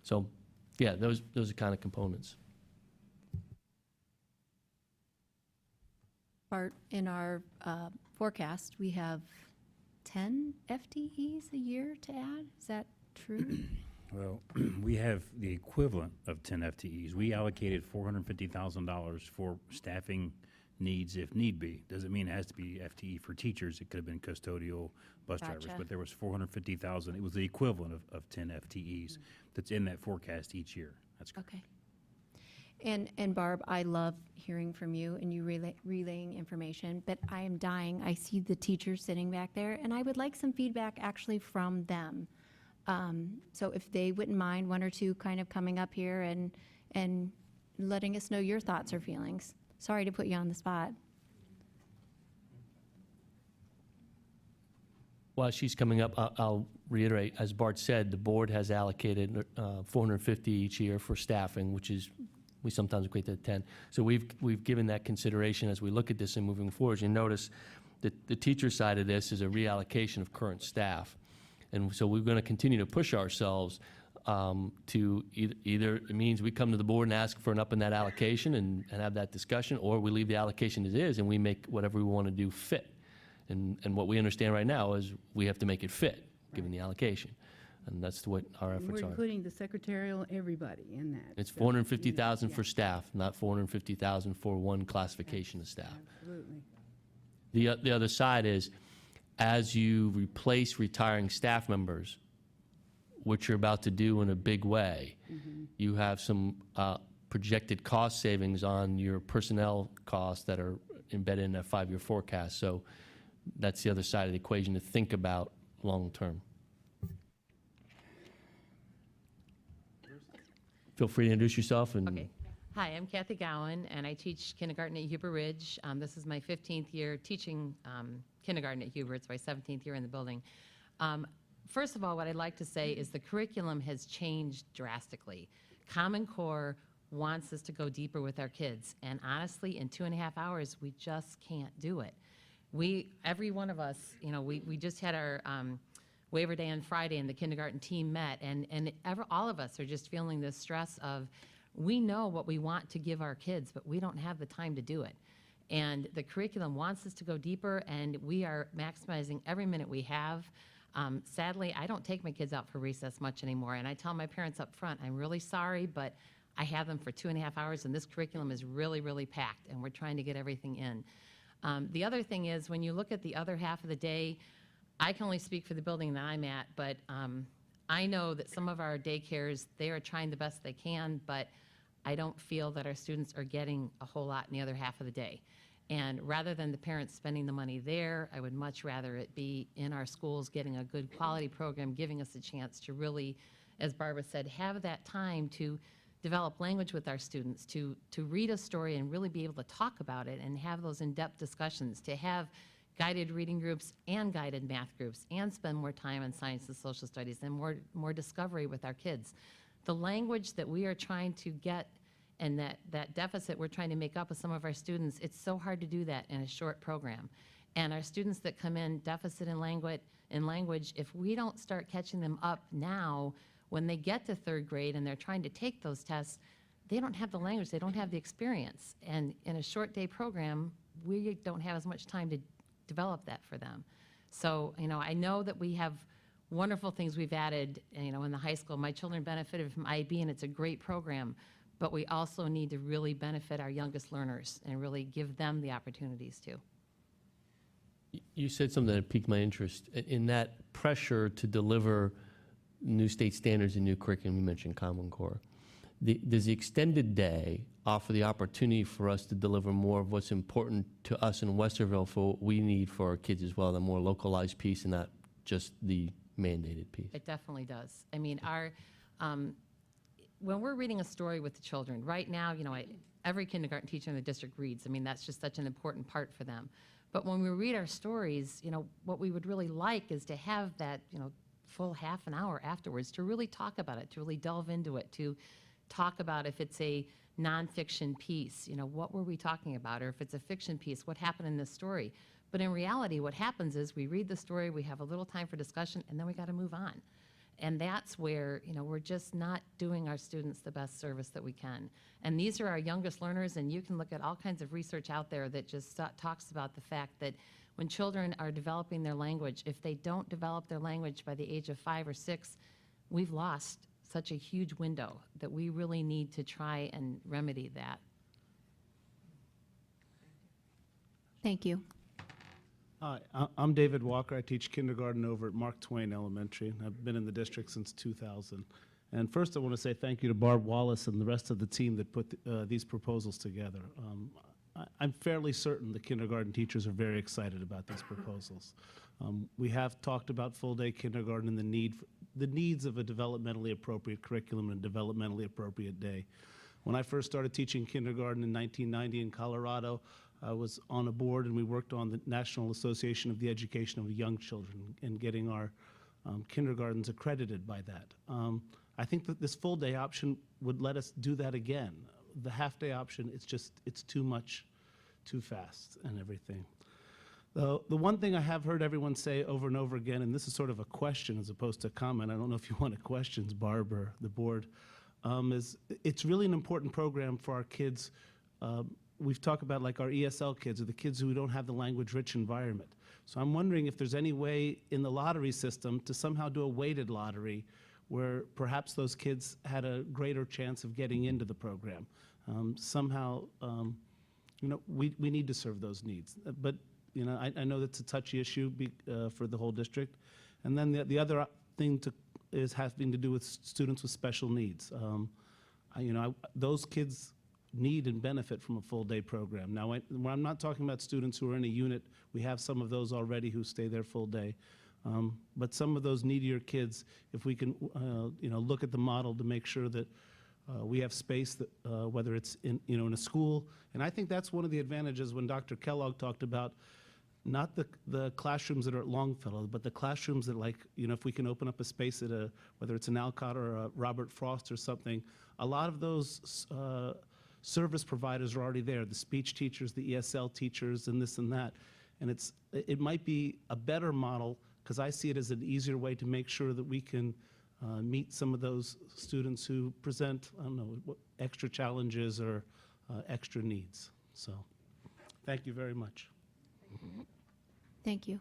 So, yeah, those are kind of components. Bart, in our forecast, we have 10 FTEs a year to add. Is that true? Well, we have the equivalent of 10 FTEs. We allocated $450,000 for staffing needs if need be. Doesn't mean it has to be FTE for teachers. It could have been custodial, bus drivers, Gotcha. but there was 450,000. It was the equivalent of 10 FTEs that's in that forecast each year. That's correct. Okay. And Barb, I love hearing from you and you relaying information, but I am dying. I see the teachers sitting back there, and I would like some feedback actually from them. So if they wouldn't mind, one or two kind of coming up here and letting us know your thoughts or feelings. Sorry to put you on the spot. While she's coming up, I'll reiterate, as Bart said, the board has allocated 450 each year for staffing, which is, we sometimes equate to 10. So we've given that consideration as we look at this and moving forward. You notice that the teacher side of this is a reallocation of current staff. And so we're going to continue to push ourselves to either it means we come to the board and ask for an up in that allocation and have that discussion, or we leave the allocation as is and we make whatever we want to do fit. And what we understand right now is we have to make it fit, given the allocation. And that's what our And efforts we're are. including the secretarial, everybody in that. It's So, 450,000 yeah, for staff, not 450,000 for one classification of staff. Absolutely. The other side is, as you replace retiring staff members, which you're about to do in a big way, you have some projected cost savings on your personnel costs that are embedded in that 5-year forecast. So that's the other side of the equation to think about long-term. Feel free to introduce yourself and. Okay. Hi, I'm Kathy Gowan, and I teach kindergarten at Huber Ridge. This is my 15th year teaching kindergarten at Huber. It's my 17th year in the building. First of all, what I'd like to say is the curriculum has changed drastically. Common Core wants us to go deeper with our kids, and honestly, in 2.5 hours, we just can't do it. Every one of us, we just had our waiver day on Friday, and the kindergarten team met, and all of us are just feeling this stress of, we know what we want to give our kids, but we don't have the time to do it. And the curriculum wants us to go deeper, and we are maximizing every minute we have. Sadly, I don't take my kids out for recess much anymore, and I tell my parents up front, I'm really sorry, but I have them for 2.5 hours, and this curriculum is really, really packed, and we're trying to get everything in. The other thing is, when you look at the other half of the day, I can only speak for the building that I'm at, but I know that some of our daycares, they are trying the best they can, but I don't feel that our students are getting a whole lot in the other half of the day. And rather than the parents spending the money there, I would much rather it be in our schools, getting a good quality program, giving us a chance to really, as Barbara said, have that time to develop language with our students, to read a story and really be able to talk about it and have those in-depth discussions, to have guided reading groups and guided math groups, and spend more time on science and social studies and more discovery with our kids. The language that we are trying to get and that deficit we're trying to make up with some of our students, it's so hard to do that in a short program. And our students that come in deficit in language, if we don't start catching them up now, when they get to 3rd grade and they're trying to take those tests, they don't have the language, they don't have the experience. And in a short day program, we don't have as much time to develop that for them. So, I know that we have wonderful things we've added, in the high school. My children benefited from IB, and it's a great program, but we also need to really benefit our youngest learners and really give them the opportunities to. You said something that piqued my interest. In that pressure to deliver new state standards and new curriculum, you mentioned Common Core. Does the extended day offer the opportunity for us to deliver more of what's important to us in Westerville for what we need for our kids as well, the more localized piece and not just the mandated piece? It definitely does. I mean, when we're reading a story with the children, right now, every kindergarten teacher in the district reads. I mean, that's just such an important part for them. But when we read our stories, what we would really like is to have that, full half an hour afterwards to really talk about it, to really delve into it, to talk about if it's a nonfiction piece, what were we talking about? Or if it's a fiction piece, what happened in this story? But in reality, what happens is we read the story, we have a little time for discussion, and then we got to move on. And that's where, we're just not doing our students the best service that we can. And these are our youngest learners, and you can look at all kinds of research out there that just talks about the fact that when children are developing their language, if they don't develop their language by the age of 5 or 6, we've lost such a huge window that we really need to try and remedy that. Thank you. Hi, I'm David Walker. I teach kindergarten over at Mark Twain Elementary. I've been in the district since 2000. And first, I want to say thank you to Barb Wallace and the rest of the team that put these proposals together. I'm fairly certain the kindergarten teachers are very excited about these proposals. We have talked about full-day kindergarten and the needs of a developmentally appropriate curriculum and a developmentally appropriate day. When I first started teaching kindergarten in 1990 in Colorado, I was on a board and we worked on the National Association of the Education of Young Children and getting our kindergartens accredited by that. I think that this full-day option would let us do that again. The half-day option, it's too much, too fast and everything. The one thing I have heard everyone say over and over again, and this is sort of a question as opposed to a comment, I don't know if you want to questions, Barb or the board, is it's really an important program for our kids. We've talked about like our ESL kids or the kids who don't have the language-rich environment. So I'm wondering if there's any way in the lottery system to somehow do a weighted lottery where perhaps those kids had a greater chance of getting into the program. Somehow, we need to serve those needs. But, I know that's a touchy issue for the whole district. And then the other thing is having to do with students with special needs. Those kids need and benefit from a full-day program. Now, I'm not talking about students who are in a unit. We have some of those already who stay there full day. But some of those needier kids, if we can, look at the model to make sure that we have space, that, whether it's in a school. And I think that's one of the advantages when Dr. Kellogg talked about not the classrooms that are at Longfellow, but the classrooms that, like, if we can open up a space at whether it's an Alcott or a Robert Frost or something, a lot of those service providers are already there, the speech teachers, the ESL teachers, and this and that. And it might be a better model, because I see it as an easier way to make sure that we can meet some of those students who present, I don't know, extra challenges or extra needs. So, thank you very much. Thank you.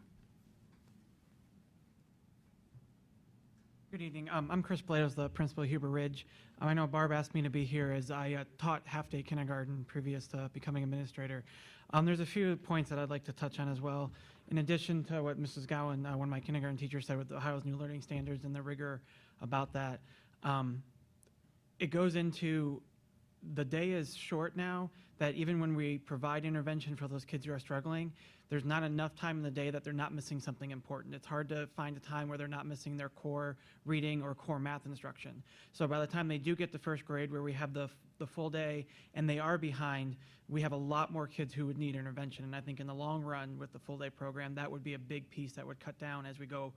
Good evening. I'm Chris Blados, the principal of Huber Ridge. I know Barb asked me to be here as I taught half-day kindergarten previous to becoming administrator. There's a few points that I'd like to touch on as well. In addition to what Mrs. Gowan, one of my kindergarten teachers, said with Ohio's new learning standards and the rigor about that, it goes into the day is short now, that even when we provide intervention for those kids who are struggling, there's not enough time in the day that they're not missing something important. It's hard to find a time where they're not missing their core reading or core math instruction. So by the time they do get to first grade, where we have the full day and they are behind, we have a lot more kids who would need intervention. And I think in the long run with the full day program, that would be a big piece that would cut down as we grow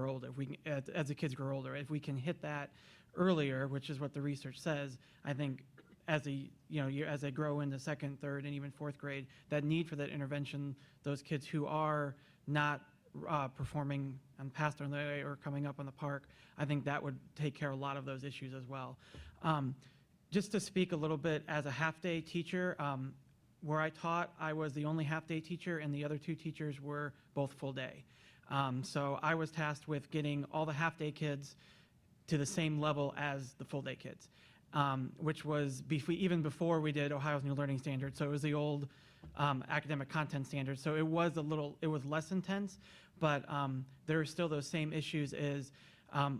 older. As the kids grow older, if we can hit that earlier, which is what the research says, I think as they grow into second, third, and even fourth grade, that need for that intervention, those kids who are not performing on past their way or coming up on the park, I think that would take care of a lot of those issues as well. Just to speak a little bit as a half-day teacher, where I taught, I was the only half-day teacher, and the other two teachers were both full-day. So I was tasked with getting all the half-day kids to the same level as the full-day kids. Which was even before we did Ohio's new learning standards. So it was the old academic content standards. So it was less intense, but there are still those same issues as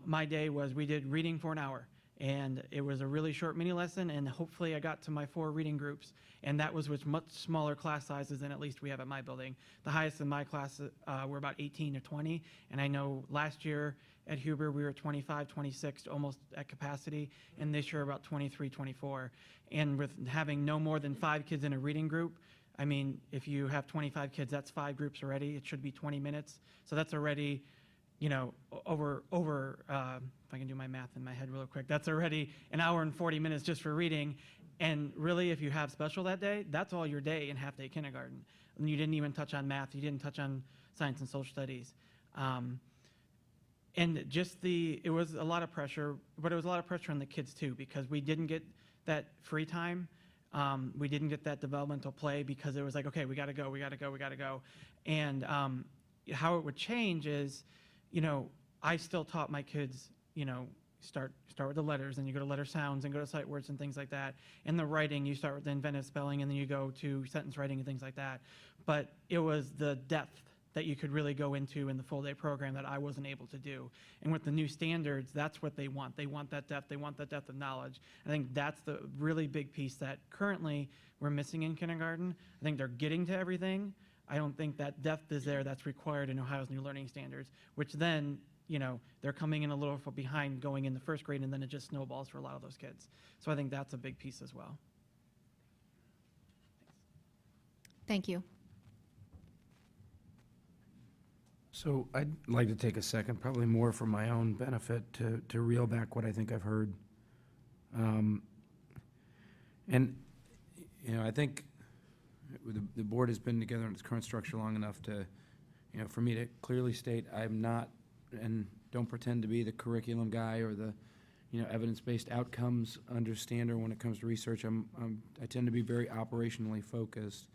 my day was, we did reading for an hour. And it was a really short mini lesson, and hopefully I got to my 4 reading groups, and that was with much smaller class sizes than at least we have at my building. The highest in my class were about 18 or 20, and I know last year at Huber we were 25, 26, almost at capacity, and this year about 23, 24. And with having no more than 5 kids in a reading group, I mean, if you have 25 kids, that's 5 groups already. It should be 20 minutes. So that's already, over if I can do my math in my head real quick, that's already an hour and 40 minutes just for reading. And really, if you have special that day, that's all your day in half-day kindergarten. And you didn't even touch on math. You didn't touch on science and social studies. And just it was a lot of pressure, but it was a lot of pressure on the kids too, because we didn't get that free time. We didn't get that developmental play because it was like, okay, we got to go. And how it would change is, I still taught my kids, start with the letters, and you go to letter sounds and go to sight words and things like that. And the writing, you start with the inventive spelling, and then you go to sentence writing and things like that. but it was the depth that you could really go into in the full day program that I wasn't able to do. And with the new standards, that's what they want. They want that depth. They want that depth of knowledge. I think that's the really big piece that currently we're missing in kindergarten. I think they're getting to everything. I don't think that depth is there that's required in Ohio's new learning standards, which then, you know, they're coming in a little behind going into first grade, and then it just snowballs for a lot of those kids. So I think that's a big piece as well. Thank you. So I'd like to take a second, probably more for my own benefit, to reel back what I think I've heard. And, you know, I think the board has been together in its current structure long enough to, you know, for me to clearly state I'm not, and don't pretend to be the curriculum guy or the, you know, evidence-based outcomes understander when it comes to research. I tend to be very operationally focused.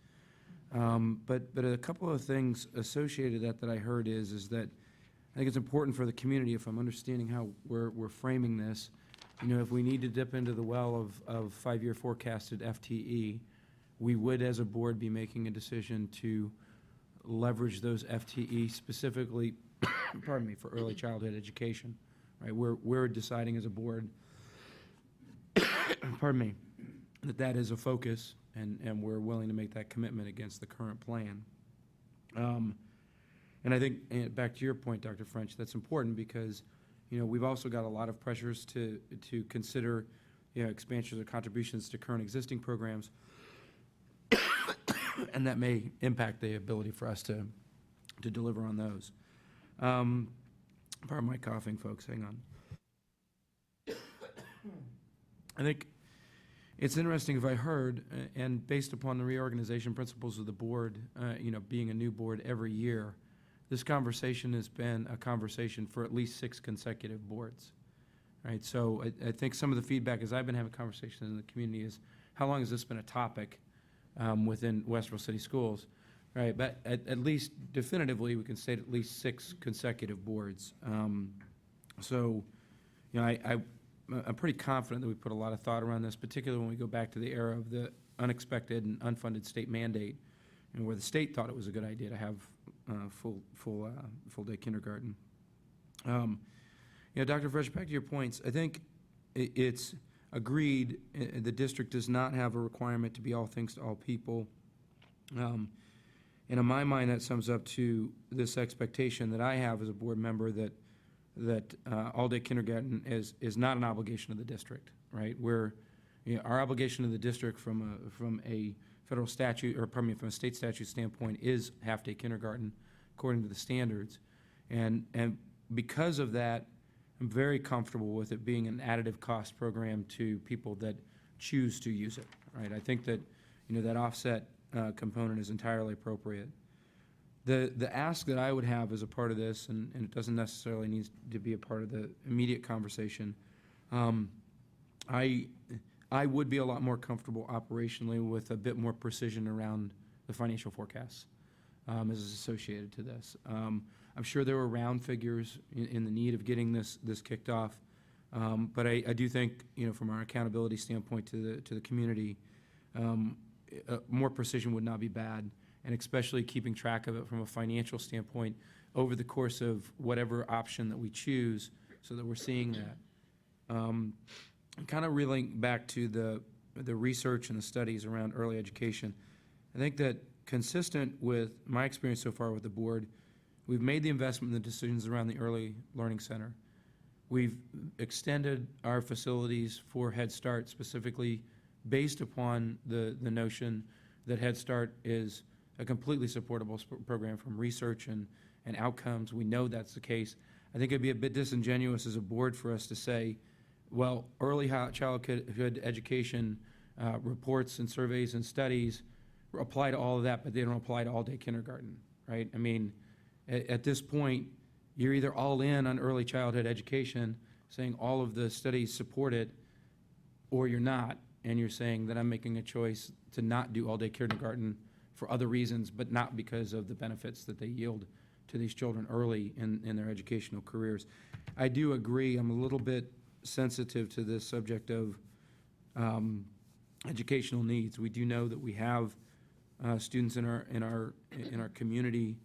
But a couple of things associated that I heard is that I think it's important for the community, if I'm understanding how we're framing this, you know, if we need to dip into the well of five-year forecasted FTE, we would, as a board, be making a decision to leverage those FTE specifically, pardon me, for early childhood education, right? We're deciding as a board, pardon me, that is a focus, and we're willing to make that commitment against the current plan. And I think, and back to your point, Dr. French, that's important because, you know, we've also got a lot of pressures to consider, you know, expansions or contributions to current existing programs, and that may impact the ability for us to deliver on those. Pardon my coughing, folks, hang on. I think it's interesting if I heard, and based upon the reorganization principles of the board, you know, being a new board every year, this conversation has been a conversation for at least 6 consecutive boards, right? So I think some of the feedback as I've been having conversations in the community is, how long has this been a topic within Westerville City Schools, right? But at least definitively, we can state at least 6 consecutive boards. So, you know, I'm pretty confident that we put a lot of thought around this, particularly when we go back to the era of the unexpected and unfunded state mandate, and where the state thought it was a good idea to have full day kindergarten. You know, Dr. Fresh, back to your points, I think it's agreed the district does not have a requirement to be all things to all people. And in my mind, that sums up to this expectation that I have as a board member that all-day kindergarten is not an obligation of the district, right? Where, you know, our obligation to the district from a federal statute, or pardon me, from a state statute standpoint, is half-day kindergarten according to the standards. And because of that, I'm very comfortable with it being an additive cost program to people that choose to use it, right? I think that, you know, that offset component is entirely appropriate. The ask that I would have as a part of this, and it doesn't necessarily need to be a part of the immediate conversation, I would be a lot more comfortable operationally with a bit more precision around the financial forecasts as is associated to this. I'm sure there were round figures in the need of getting this kicked off, but I do think, you know, from our accountability standpoint to the community, more precision would not be bad, and especially keeping track of it from a financial standpoint over the course of whatever option that we choose, so that we're seeing that. Kind of reeling back to the research and the studies around early education, I think that consistent with my experience so far with the board, we've made the investment in the decisions around the Early Learning Center. We've extended our facilities for Head Start specifically based upon the notion that Head Start is a completely supportable program from research and outcomes. We know that's the case. I think it'd be a bit disingenuous as a board for us to say, well, early childhood education reports and surveys and studies apply to all of that, but they don't apply to all-day kindergarten, right? I mean, at this point, you're either all in on early childhood education, saying all of the studies support it, or you're not, and you're saying that I'm making a choice to not do all-day kindergarten for other reasons, but not because of the benefits that they yield to these children early in their educational careers. I do agree, I'm a little bit sensitive to this subject of educational needs. We do know that we have students in our community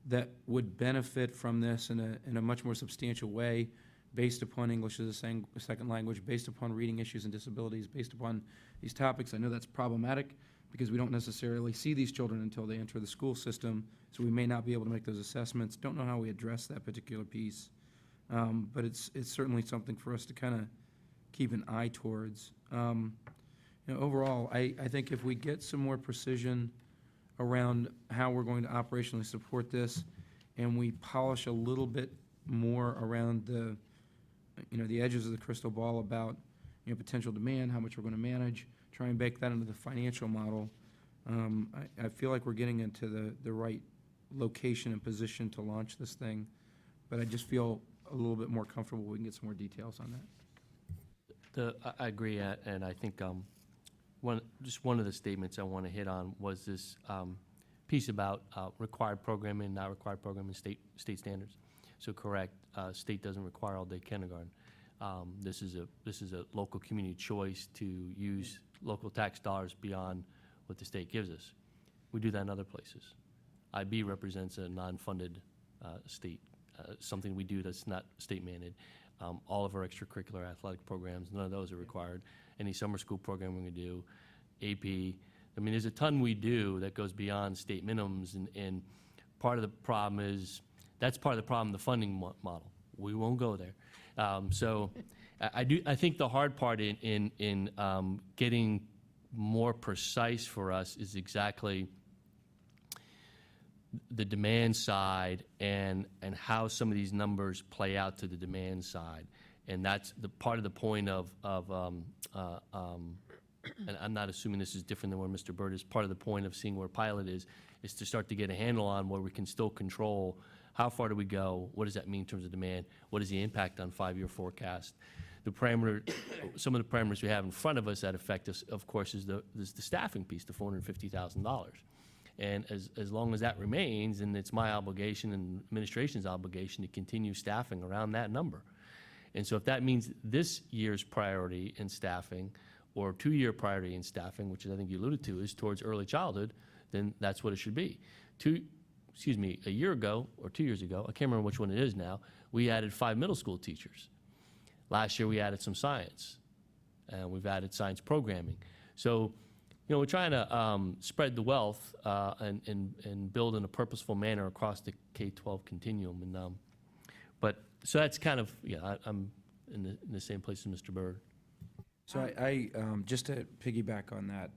that would benefit from this in a much more substantial way, based upon English as a second language, based upon reading issues and disabilities, based upon these topics. I know that's problematic because we don't necessarily see these children until they enter the school system, so we may not be able to make those assessments. Don't know how we address that particular piece, but it's certainly something for us to kind of keep an eye towards. Overall, I think if we get some more precision around how we're going to operationally support this, and we polish a little bit more around the edges of the crystal ball about, potential demand, how much we're going to manage, try and bake that into the financial model, I feel like we're getting into the right location and position to launch this thing, but I just feel a little bit more comfortable we can get some more details on that. I agree, and I think one of the statements I want to hit on was this piece about required programming, not required programming, state standards. So correct, state doesn't require all-day kindergarten. This is a local community choice to use local tax dollars beyond what the state gives us. We do that in other places. IB represents a non-funded state, something we do that's not state mandated. All of our extracurricular athletic programs, none of those are required. Any summer school program we're going to do, AP. I mean, there's a ton we do that goes beyond state minimums, and part of the problem is, that's part of the problem, the funding model. We won't go there. So I think the hard part in getting more precise for us is exactly the demand side and how some of these numbers play out to the demand side. And that's the part of the point of and I'm not assuming this is different than where Mr. Byrd is, part of the point of seeing where pilot is to start to get a handle on where we can still control how far do we go, what does that mean in terms of demand, what is the impact on 5-year forecast. The parameter, some of the parameters we have in front of us that affect us, of course, is the staffing piece, the $450,000. And as long as that remains, and it's my obligation and administration's obligation to continue staffing around that number. And so if that means this year's priority in staffing or 2-year priority in staffing, which I think you alluded to, is towards early childhood, then that's what it should be. A year ago or 2 years ago, I can't remember which one it is now, we added 5 middle school teachers. Last year we added some science, and we've added science programming. So, we're trying to spread the wealth and build in a purposeful manner across the K-12 continuum. And so that's kind of, I'm in the same place as Mr. Byrd. So I just to piggyback on that,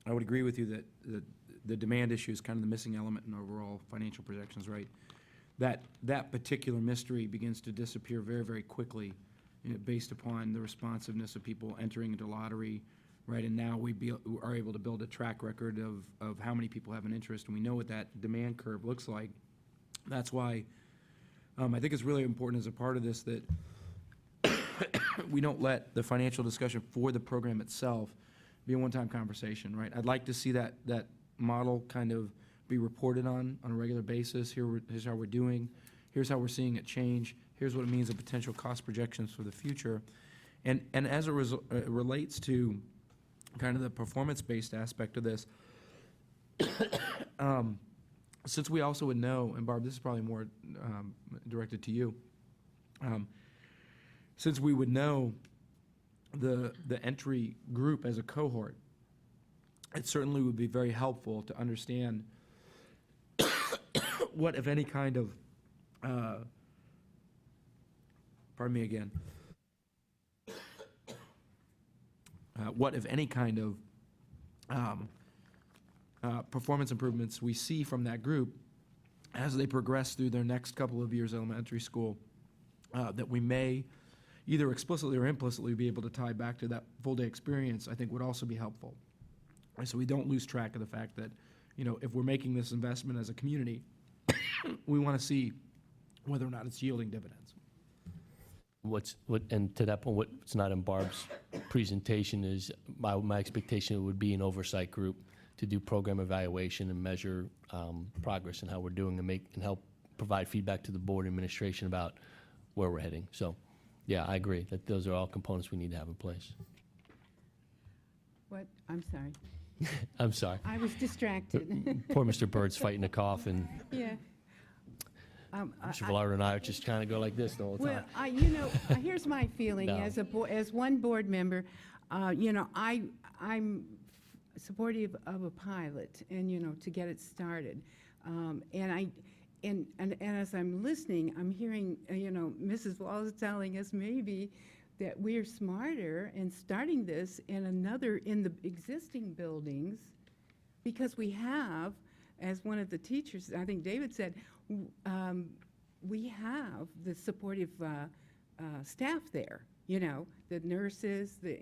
I would agree with you that the demand issue is kind of the missing element in overall financial projections, right? That particular mystery begins to disappear very, very quickly, based upon the responsiveness of people entering into lottery, right? And now we are able to build a track record of how many people have an interest, and we know what that demand curve looks like. That's why I think it's really important as a part of this that we don't let the financial discussion for the program itself be a one-time conversation, right? I'd like to see that model kind of be reported on a regular basis. Here's how we're doing. Here's how we're seeing it change. Here's what it means of potential cost projections for the future. And as it relates to kind of the performance-based aspect of this, since we also would know, and Barb, this is probably more directed to you, since we would know the entry group as a cohort, it certainly would be very helpful to understand what, if any, kind of, pardon me again, what, if any, kind of performance improvements we see from that group as they progress through their next couple of years elementary school, that we may either explicitly or implicitly be able to tie back to that full-day experience, I think would also be helpful. And so we don't lose track of the fact that, if we're making this investment as a community, we want to see whether or not it's yielding dividends. And to that point, what's not in Barb's presentation is my expectation would be an oversight group to do program evaluation and measure progress and how we're doing and help provide feedback to the board administration about where we're heading. So, yeah, I agree that those are all components we need to have in place. I'm sorry. I'm sorry. I was distracted. Poor Mr. Bird's fighting a cough, and Yeah. Mr. Villar and I are just trying to go like this the whole time. Well, here's my feeling No. as one board member. I'm supportive of a pilot, and to get it started. And as I'm listening, I'm hearing Mrs. Wallace telling us maybe that we're smarter in starting this in the existing buildings, because we have, as one of the teachers, I think David said, we have the supportive staff there, the nurses, the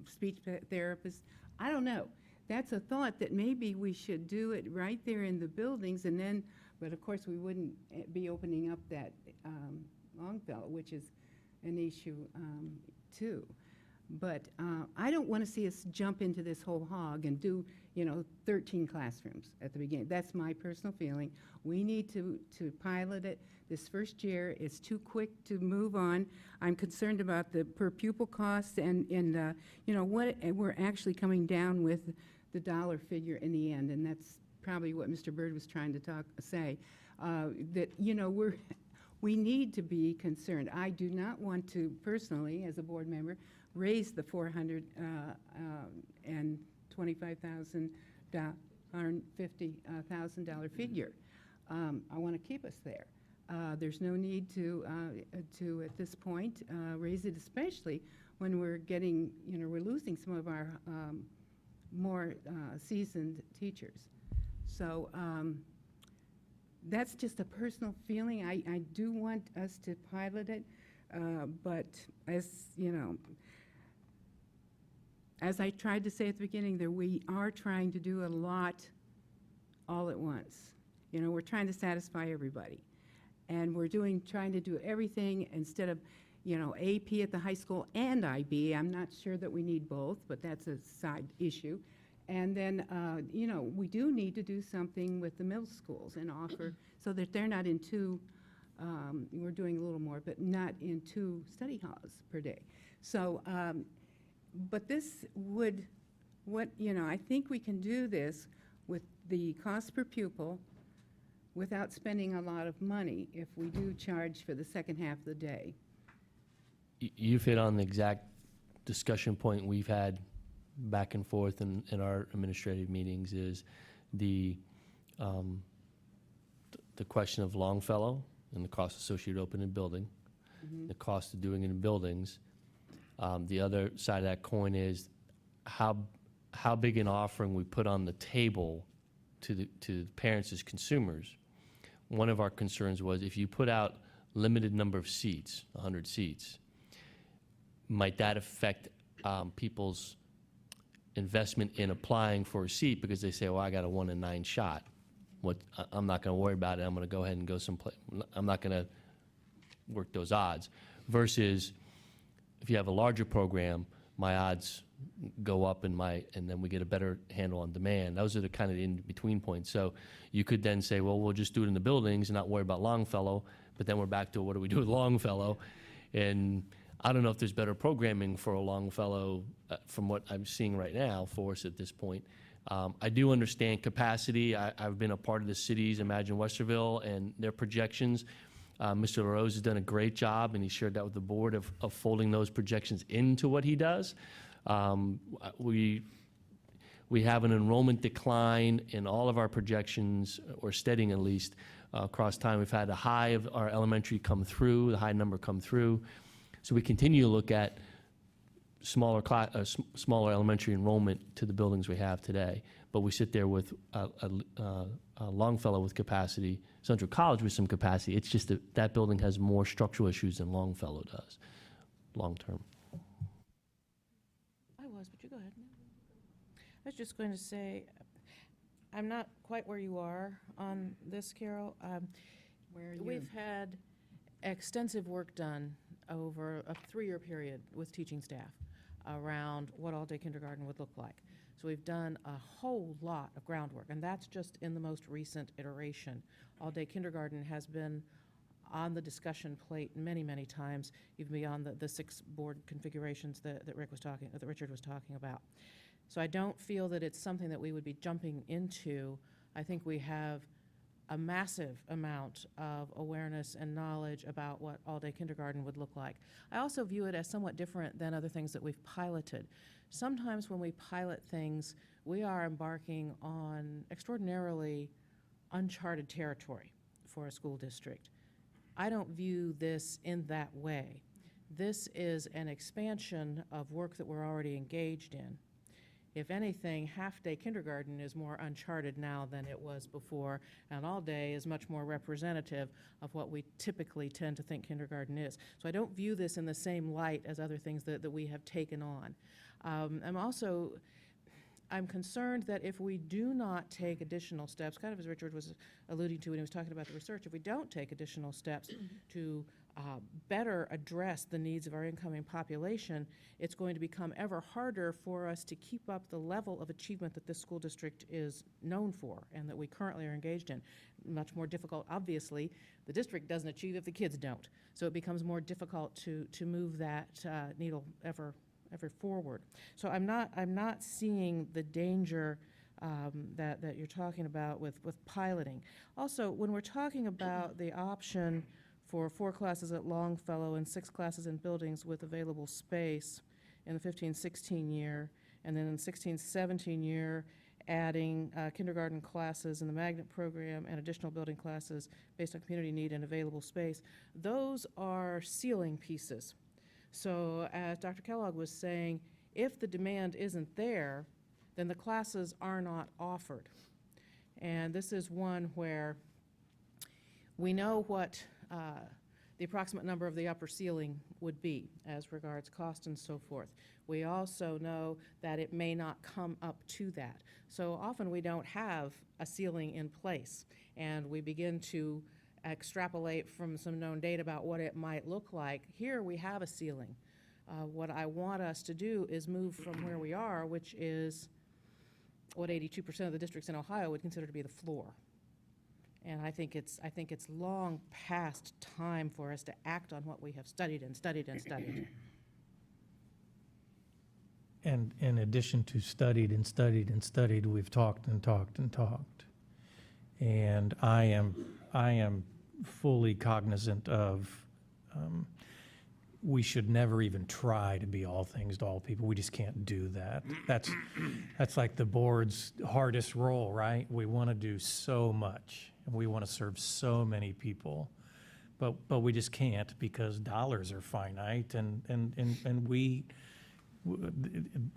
speech therapists. I don't know. That's a thought that maybe we should do it right there in the buildings, and then, but of course, we wouldn't be opening up that Longfellow, which is an issue too. But I don't want to see us jump into this whole hog and do, 13 classrooms at the beginning. That's my personal feeling. We need to pilot it. This first year is too quick to move on. I'm concerned about the per pupil costs and what we're actually coming down with the dollar figure in the end, and that's probably what Mr. Byrd was trying to say. That we need to be concerned. I do not want to personally, as a board member, raise the $425,000 figure. I want to keep us there. There's no need to at this point raise it, especially when we're getting, we're losing some of our more seasoned teachers. So that's just a personal feeling. I do want us to pilot it, but as I tried to say at the beginning, we are trying to do a lot all at once. We're trying to satisfy everybody. And we're trying to do everything instead of, AP at the high school and IB. I'm not sure that we need both, but that's a side issue. And then, we do need to do something with the middle schools and offer so that they're not in we're doing a little more, but not in 2 study halls per day. So, but this I think we can do this with the cost per pupil without spending a lot of money if we do charge for the second half of the day. You've hit on the exact discussion point we've had back and forth in our administrative meetings is the question of Longfellow and the cost associated with opening a building, the cost of doing it in buildings. The other side of that coin is how big an offering we put on the table to the parents as consumers. One of our concerns was if you put out limited number of seats, 100 seats, might that affect people's investment in applying for a seat because they say, well, I got a 1 in 9 shot. I'm not going to worry about it. I'm going to go ahead and go someplace. I'm not going to work those odds. Versus if you have a larger program, my odds go up and then we get a better handle on demand. Those are the kind of in-between points. So you could then say, well, we'll just do it in the buildings and not worry about Longfellow, but then we're back to what do we do with Longfellow? And I don't know if there's better programming for a Longfellow from what I'm seeing right now for us at this point. I do understand capacity. I've been a part of the cities, Imagine Westerville, and their projections. Mr. LaRose has done a great job, and he shared that with the board of folding those projections into what he does. We have an enrollment decline in all of our projections, or steadying at least, across time. We've had a high of our elementary come through, the high number come through. So we continue to look at smaller elementary enrollment to the buildings we have today. But we sit there with a Longfellow with capacity, Central College with some capacity. It's just that building has more structural issues than Longfellow does, long-term. But you go ahead. I was just going to say, I'm not quite where you are on this, Carol. Where are you? We've had extensive work done over a 3-year period with teaching staff around what all-day kindergarten would look like. So we've done a whole lot of groundwork, and that's just in the most recent iteration. All-day kindergarten has been on the discussion plate many, many times, even beyond the 6 board configurations that Richard was talking about. So I don't feel that it's something that we would be jumping into. I think we have a massive amount of awareness and knowledge about what all-day kindergarten would look like. I also view it as somewhat different than other things that we've piloted. Sometimes when we pilot things, we are embarking on extraordinarily uncharted territory for a school district. I don't view this in that way. This is an expansion of work that we're already engaged in. If anything, half-day kindergarten is more uncharted now than it was before, and all-day is much more representative of what we typically tend to think kindergarten is. So I don't view this in the same light as other things that we have taken on. I'm concerned that if we do not take additional steps, kind of as Richard was alluding to when he was talking about the research, if we don't take additional steps to better address the needs of our incoming population, it's going to become ever harder for us to keep up the level of achievement that this school district is known for and that we currently are engaged in. Much more difficult, obviously. The district doesn't achieve if the kids don't. So it becomes more difficult to move that needle ever forward. So I'm not seeing the danger that you're talking about with piloting. Also, when we're talking about the option for 4 classes at Longfellow and 6 classes in buildings with available space in the 15-16 year, and then in the 16-17 year, adding kindergarten classes in the magnet program and additional building classes based on community need and available space, those are ceiling pieces. So as Dr. Kellogg was saying, if the demand isn't there, then the classes are not offered. And this is one where we know what the approximate number of the upper ceiling would be as regards cost and so forth. We also know that it may not come up to that. So often we don't have a ceiling in place, and we begin to extrapolate from some known data about what it might look like. Here we have a ceiling. What I want us to do is move from where we are, which is what 82% of the districts in Ohio would consider to be the floor. And I think it's long past time for us to act on what we have studied and studied and studied. And in addition to studied and studied and studied, we've talked and talked and talked. And I am fully cognizant of we should never even try to be all things to all people. We just can't do that. That's like the board's hardest role, right? We want to do so much, and we want to serve so many people, but we just can't because dollars are finite, and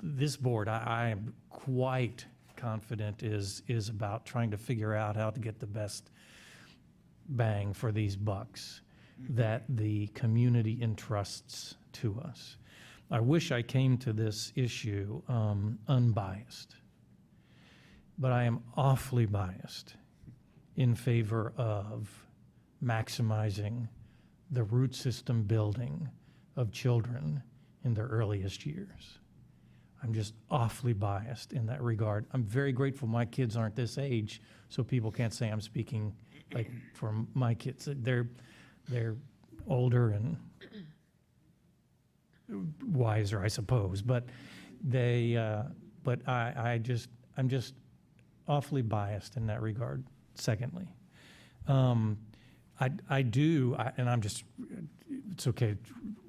this board, I am quite confident is about trying to figure out how to get the best bang for these bucks that the community entrusts to us. I wish I came to this issue unbiased, but I am awfully biased in favor of maximizing the root system building of children in their earliest years. I'm just awfully biased in that regard. I'm very grateful my kids aren't this age, so people can't say I'm speaking like for my kids. They're older and wiser, I suppose, but I'm just awfully biased in that regard. Secondly, it's okay to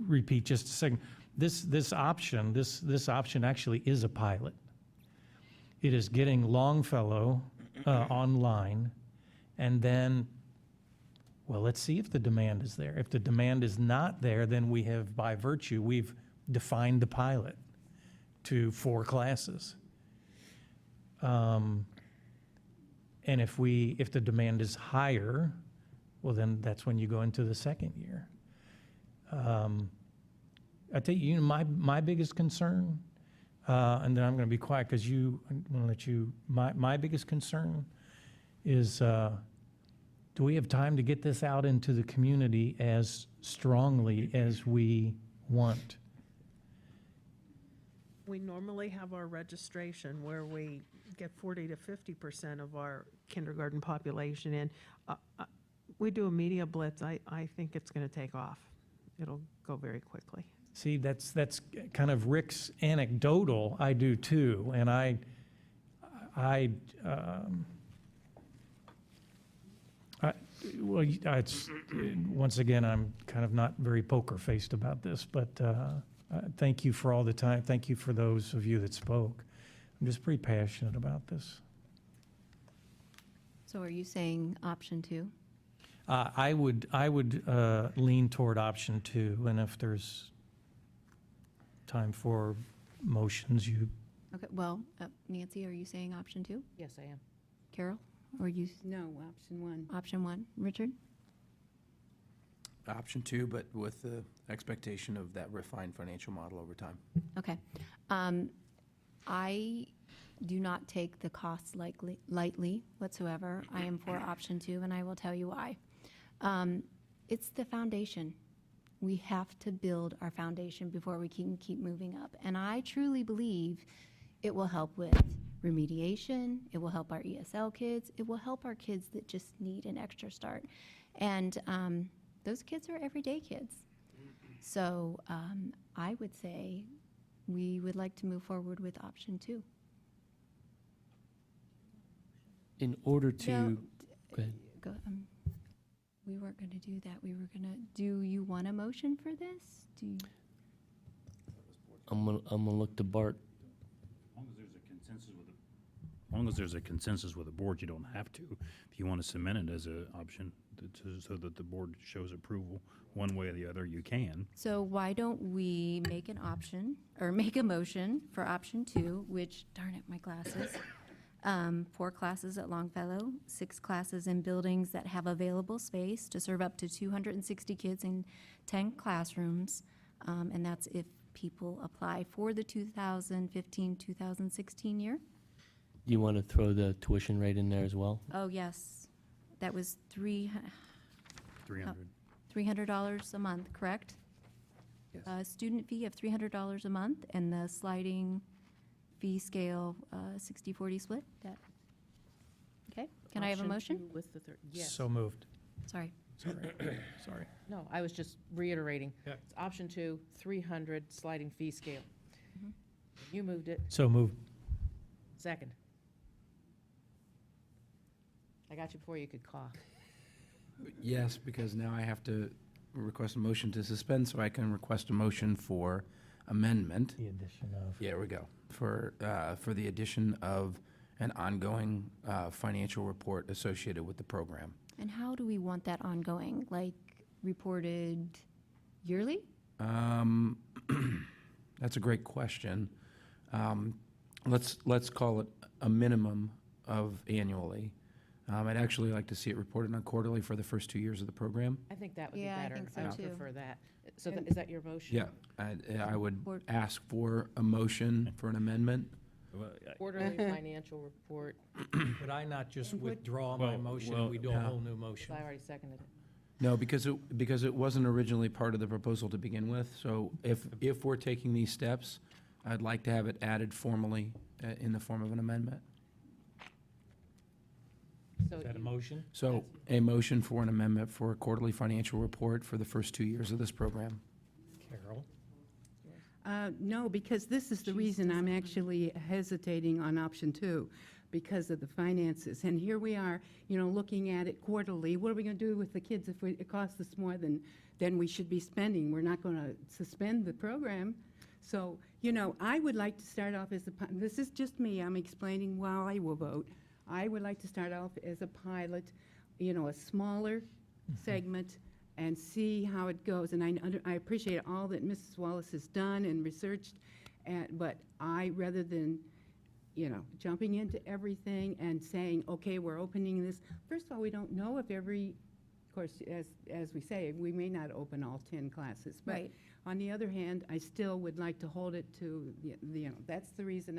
repeat just a second. This option actually is a pilot. It is getting Longfellow online, and then, well, let's see if the demand is there. If the demand is not there, then we have, by virtue, we've defined the pilot to 4 classes. And if the demand is higher, well, then that's when you go into the second year. I tell you, my biggest concern, and then I'm going to be quiet because I'm going to let you. My biggest concern is, do we have time to get this out into the community as strongly as we want? We normally have our registration where we get 40 to 50% of our kindergarten population in. We do a media blitz. I think it's going to take off. It'll go very quickly. See, that's kind of Rick's anecdotal. I do too, and well, once again, I'm kind of not very poker-faced about this, but thank you for all the time. Thank you for those of you that spoke. I'm just pretty passionate about this. So are you saying option 2? I would lean toward option 2, and if there's time for motions, you, Okay, well, Nancy, are you saying option 2? Yes, I am. Carol, or you, No, option 1. option 1? Richard? Option 2, but with the expectation of that refined financial model over time. Okay. I do not take the costs lightly whatsoever. I am for option 2, and I will tell you why. It's the foundation. We have to build our foundation before we can keep moving up. And I truly believe it will help with remediation. It will help our ESL kids. It will help our kids that just need an extra start. And those kids are everyday kids. So I would say we would like to move forward with option 2. In order to, No, go ahead. we weren't going to do that. We were going to, do you want a motion for this? Do you? I'm gonna look to Bart. As long as there's a consensus with the board, you don't have to. If you want to cement it as an option so that the board shows approval one way or the other, you can. So why don't we make an option, or make a motion for option 2, which, darn it, my glasses. 4 classes at Longfellow, 6 classes in buildings that have available space to serve up to 260 kids in 10 classrooms. And that's if people apply for the 2015-2016 year. You want to throw the tuition rate in there as well? Oh, yes. That was $300. $300 a month, correct? Yes. Student fee of $300 a month, and the sliding fee scale, 60-40 split? That, okay, can I have a Option motion? 2 with the third, yes. so moved. Sorry. Sorry. No, I was just reiterating. Yeah. It's option 2, 300 sliding fee scale. Mhm. You moved it. So moved. Second. I got you before you could cough. Yes, because now I have to request a motion to suspend, so I can request a motion for amendment. The addition of. Yeah, we go. For the addition of an ongoing financial report associated with the program. And how do we want that ongoing? Like reported yearly? That's a great question. Let's call it a minimum of annually. I'd actually like to see it reported on quarterly for the first 2 years of the program. I think that would be Yeah, I better. think so would too. prefer that. So is that your motion? Yeah, I would Or- ask for a motion for an amendment. Quarterly financial report. Could I not just withdraw my motion and we do a yeah. whole new motion? I already seconded it. No, because it wasn't originally part of the proposal to begin with. So if we're taking these steps, I'd like to have it added formally in the form of an amendment. So Is that a you- motion? So a motion for an amendment for a quarterly financial report for the first 2 years of this program. Carol? No, because this is the reason I'm actually hesitating on option 2, because of the finances. And here we are, looking at it quarterly. What are we going to do with the kids if it costs us more than we should be spending? We're not going to suspend the program. So, I would like to start off as this is just me, I'm explaining why I will vote. I would like to start off as a pilot, a smaller segment, and see how it goes. And I appreciate all that Mrs. Wallace has done and researched, but rather than, jumping into everything and saying, okay, we're opening this. First of all, we don't know if of course, as we say, we may not open all 10 classes. But Right. on the other hand, I still would like to hold it to, that's the reason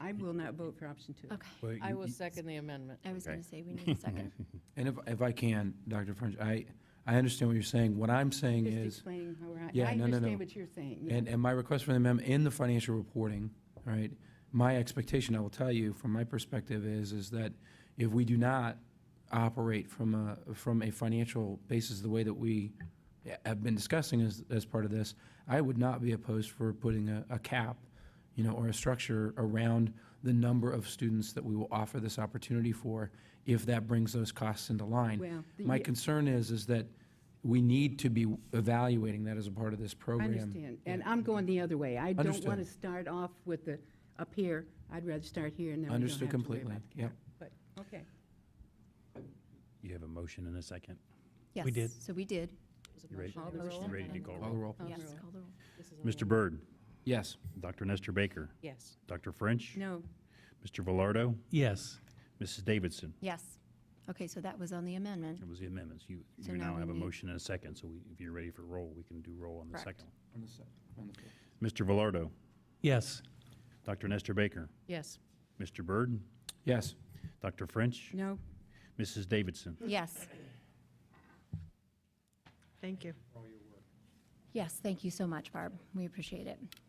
I will not vote for option 2. Okay, I will second the amendment. I was going Okay. to say, we need a second. And if I can, Dr. French, I understand what you're saying. What I'm saying Just is, explaining how we're, Yeah, I no. understand what you're saying. Yeah. and my request for the amendment in the financial reporting, right? My expectation, I will tell you, from my perspective, is that if we do not operate from a financial basis the way that we have been discussing as part of this, I would not be opposed for putting a cap, or a structure around the number of students that we will offer this opportunity for, if that brings those costs into line. Well, My concern is that we need to be evaluating that as a part of this I program. understand, and I'm going the other way. I don't want to Understood. start off with the, up here, I'd rather start here, and then we don't have Understood to worry completely, about the yep. cap. But, okay. You have a motion and a second. Yes. We did. So we did. You ready, Call the roll. you ready to call Call the roll? roll. Call the Yes, roll. call the roll. Mr. Byrd, Yes. Dr. Nestor Baker, Yes. Dr. French, No, Mr. Velardo, Yes. Mrs. Davidson. Yes. Okay, so that was on the amendment. That was the amendments. You So you now now we have a need- motion and a second, so if you're ready for roll, we can do roll on the Correct. second. On the floor. Mr. Velardo, Yes. Dr. Nestor Baker, Yes. Mr. Byrd, Yes. Dr. French, no, Mrs. Davidson. Yes. Thank you. Yes, thank you so much, Barb. We appreciate it.